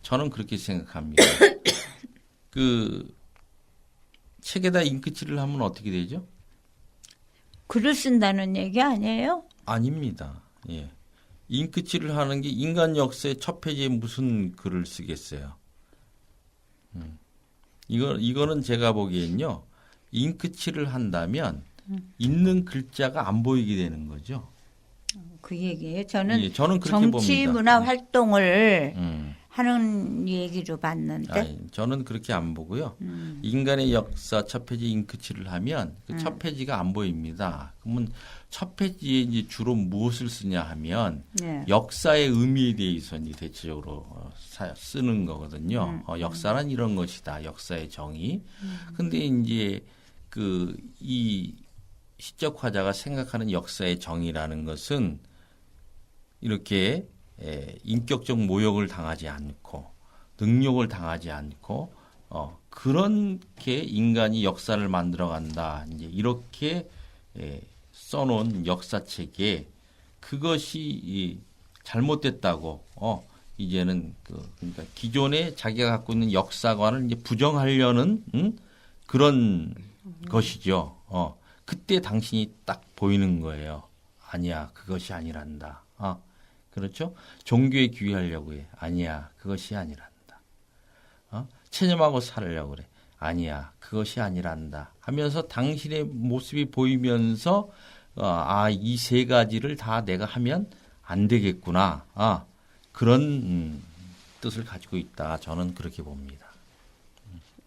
저는 그렇게 생각합니다. 그 책에다 잉크칠을 하면 어떻게 되죠? 글을 쓴다는 얘기 아니에요? 아닙니다. 예. 잉크칠을 하는 게 인간 역사의 첫 페이지에 무슨 글을 쓰겠어요? 이거는 제가 보기엔요. 잉크칠을 한다면 있는 글자가 안 보이게 되는 거죠. 그 얘기예요. 저는, 예, 저는 그렇게 정치 봅니다. 문화 활동을 음. 하는 얘기로 봤는데 아니, 저는 그렇게 안 보고요. 인간의 역사 첫 페이지 잉크칠을 하면 그 첫 페이지가 안 보입니다. 그러면 첫 페이지에 이제 주로 무엇을 쓰냐 하면 네. 역사의 의미에 대해서 이제 대체적으로 쓰는 거거든요. 역사는 이런 것이다. 역사의 정의. 근데 이제 이 시적 화자가 생각하는 역사의 정의라는 것은 이렇게 인격적 모욕을 당하지 않고 능욕을 당하지 않고 그렇게 인간이 역사를 만들어간다. 이제 이렇게 써놓은 역사책에 그것이 잘못됐다고 이제는 그러니까 기존에 자기가 갖고 있는 역사관을 이제 부정하려는 그런 것이죠. 그때 당신이 딱 보이는 거예요. 아니야, 그것이 아니란다. 그렇죠? 종교에 귀의하려고 해. 아니야, 그것이 아니란다. 체념하고 살으려고 그래. 아니야, 그것이 아니란다. 하면서 당신의 모습이 보이면서 이 세 가지를 다 내가 하면 안 되겠구나. 그런 뜻을 가지고 있다. 저는 그렇게 봅니다.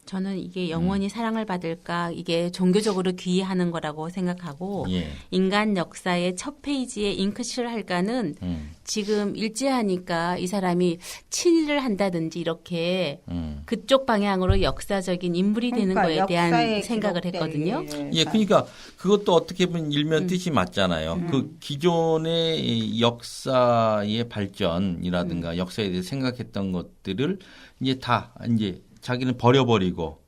저는 이게 영원히 사랑을 받을까 이게 종교적으로 귀의하는 거라고 생각하고 예. 인간 역사의 첫 페이지에 잉크칠을 할까는 지금 일제하니까 이 사람이 친일을 한다든지 이렇게 그쪽 방향으로 역사적인 인물이 되는 거에 대한 생각을 했거든요. 예, 그러니까 그것도 어떻게 보면 일면 뜻이 맞잖아요. 그 기존의 역사의 발전이라든가 역사에 대해 생각했던 것들을 이제 다 이제 자기는 버려버리고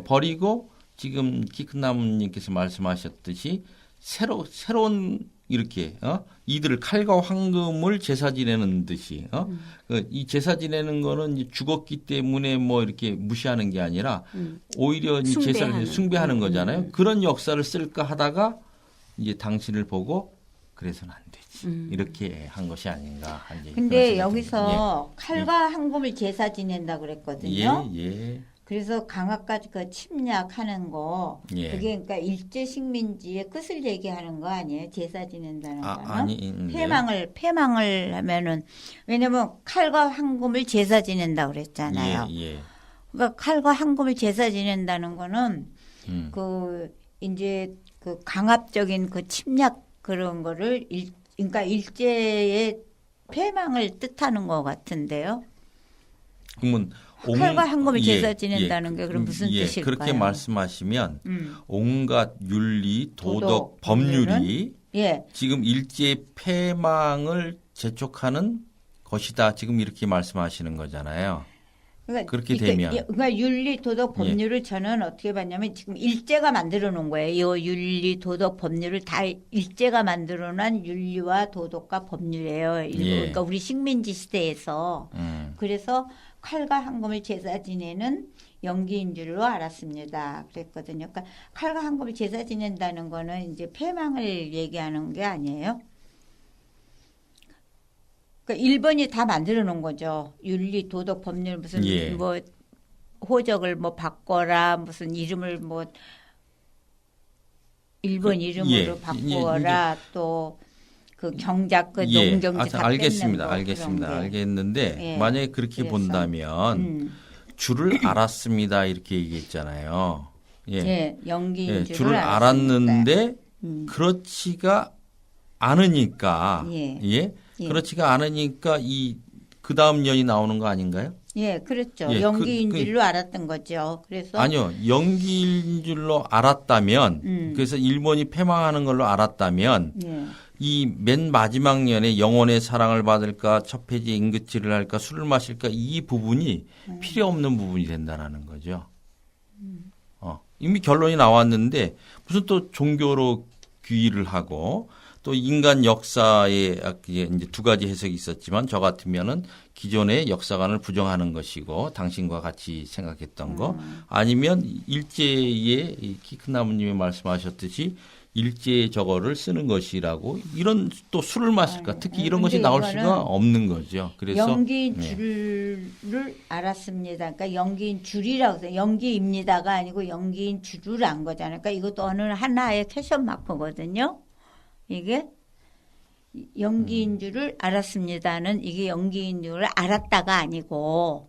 버리고 지금 키 큰 나무님께서 말씀하셨듯이 새로운 이렇게 이들을 칼과 황금을 제사 지내는 듯이 이 제사 지내는 거는 이제 죽었기 때문에 뭐 이렇게 무시하는 게 아니라 오히려 이 제사를 숭배하는 거잖아요. 그런 역사를 쓸까 하다가 이제 당신을 보고 그래서는 안 되지. 이렇게 한 것이 아닌가. 근데 여기서 칼과 황금을 제사 지낸다 그랬거든요. 예. 그래서 강압까지 그 침략하는 거 예. 그게 그러니까 일제 식민지의 끝을 얘기하는 거 아니에요? 제사 지낸다는 거는 아니, 패망을 하면은 왜냐면 칼과 황금을 제사 지낸다 그랬잖아요. 예. 그러니까 칼과 황금을 제사 지낸다는 거는 그 이제 그 강압적인 그 침략 그런 거를 그러니까 일제의 패망을 뜻하는 것 같은데요. 그러면 칼과 황금을 제사 지낸다는 게 그럼 무슨 뜻일까요? 그렇게 말씀하시면 온갖 윤리, 도덕, 법률이 지금 일제의 패망을 재촉하는 것이다. 지금 이렇게 말씀하시는 거잖아요. 그렇게 되면. 그러니까 윤리, 도덕, 법률을 저는 어떻게 봤냐면 지금 일제가 만들어 놓은 거예요. 이 윤리, 도덕, 법률을 다 일제가 만들어 놓은 윤리와 도덕과 법률이에요. 그러니까 우리 식민지 시대에서. 그래서 칼과 황금을 제사 지내는 연기인 줄로 알았습니다. 그랬거든요. 그러니까 칼과 황금을 제사 지낸다는 거는 이제 패망을 얘기하는 게 아니에요. 그러니까 1번이 다 만들어 놓은 거죠. 윤리, 도덕, 법률 무슨 뭐 호적을 뭐 바꿔라 무슨 이름을 뭐 1번 이름으로 바꿔라 또 그 경작 그 예, 농경지 다 알겠습니다. 뺏는 거 알겠습니다. 그런 게. 알겠는데 예. 만약에 그렇게 그래서, 본다면 줄을 알았습니다. 이렇게 얘기했잖아요. 예. 예, 연기인 줄을 알았는데 그렇지가 않으니까 예. 그렇지가 않으니까 그 다음 년이 나오는 거 아닌가요? 예, 그렇죠. 예, 연기인 줄로 알았던 거죠. 그래서 아니요, 연기인 줄로 알았다면 그래서 일본이 패망하는 걸로 알았다면 예. 이 맨 마지막 년에 영혼의 사랑을 받을까 첫 페이지에 인긋질을 할까 술을 마실까 이 부분이 필요 없는 부분이 된다는 거죠. 이미 결론이 나왔는데 무슨 또 종교로 귀의를 하고 또 인간 역사에 이제 두 가지 해석이 있었지만 저 같으면은 기존의 역사관을 부정하는 것이고 당신과 같이 생각했던 거 아니면 일제의 키 큰 나무님이 말씀하셨듯이 일제의 저거를 쓰는 것이라고 이런 또 술을 마실까 특히 이런 것이 나올 수가 없는 거죠. 그래서 연기인 줄을 알았습니다. 그러니까 연기인 줄이라고 해서 연기입니다가 아니고 연기인 줄을 안 거잖아요. 그러니까 이것도 어느 하나의 퀘션 마크거든요. 이게 연기인 줄을 알았습니다는 이게 연기인 줄을 알았다가 아니고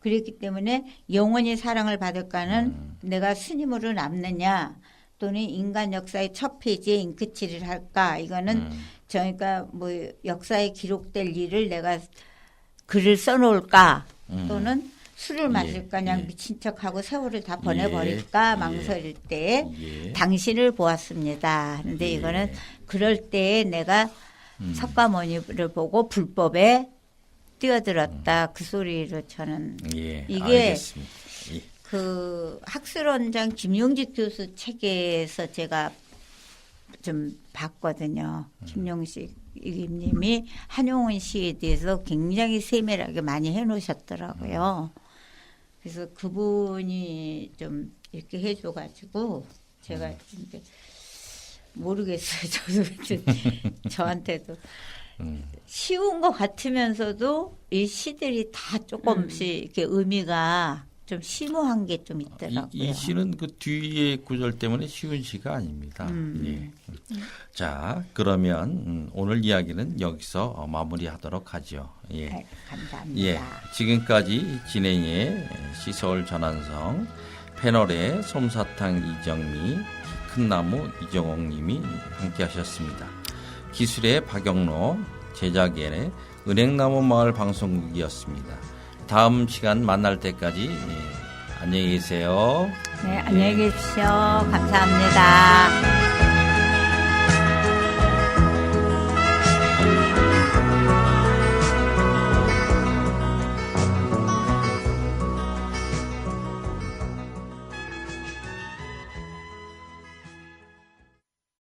그렇기 때문에 영원히 사랑을 받을까는 내가 스님으로 남느냐 또는 인간 역사의 첫 페이지에 잉크칠을 할까 이거는 그러니까 뭐 역사에 기록될 일을 내가 글을 써놓을까 또는 술을 마실까 그냥 미친 척하고 세월을 다 보내버릴까 망설일 때 당신을 보았습니다. 그런데 이거는 그럴 때에 내가 석가모니를 보고 불법에 뛰어들었다 그 소리로 저는 이게 알겠습니다. 그 학술원장 김용직 교수 책에서 제가 좀 봤거든요. 김용식 님이 한용운 씨에 대해서 굉장히 세밀하게 많이 해놓으셨더라고요. 그래서 그분이 좀 이렇게 해줘가지고 제가 이제 모르겠어요. 저도 저한테도 쉬운 것 같으면서도 이 시들이 다 조금씩 이렇게 의미가 좀 심오한 게 좀 있더라고요. 이 시는 그 뒤에 구절 때문에 쉬운 시가 아닙니다. 예. 자, 그러면 오늘 이야기는 여기서 마무리하도록 하죠. 예. 네, 감사합니다. 예. 지금까지 진행의 시서울 전한성 패널의 솜사탕 이정미, 큰나무 이정옥 님이 함께 하셨습니다. 기술의 박영로, 제작의 은행나무 마을 방송국이었습니다. 다음 시간 만날 때까지 안녕히 계세요. 네, 안녕히 계십시오. 감사합니다.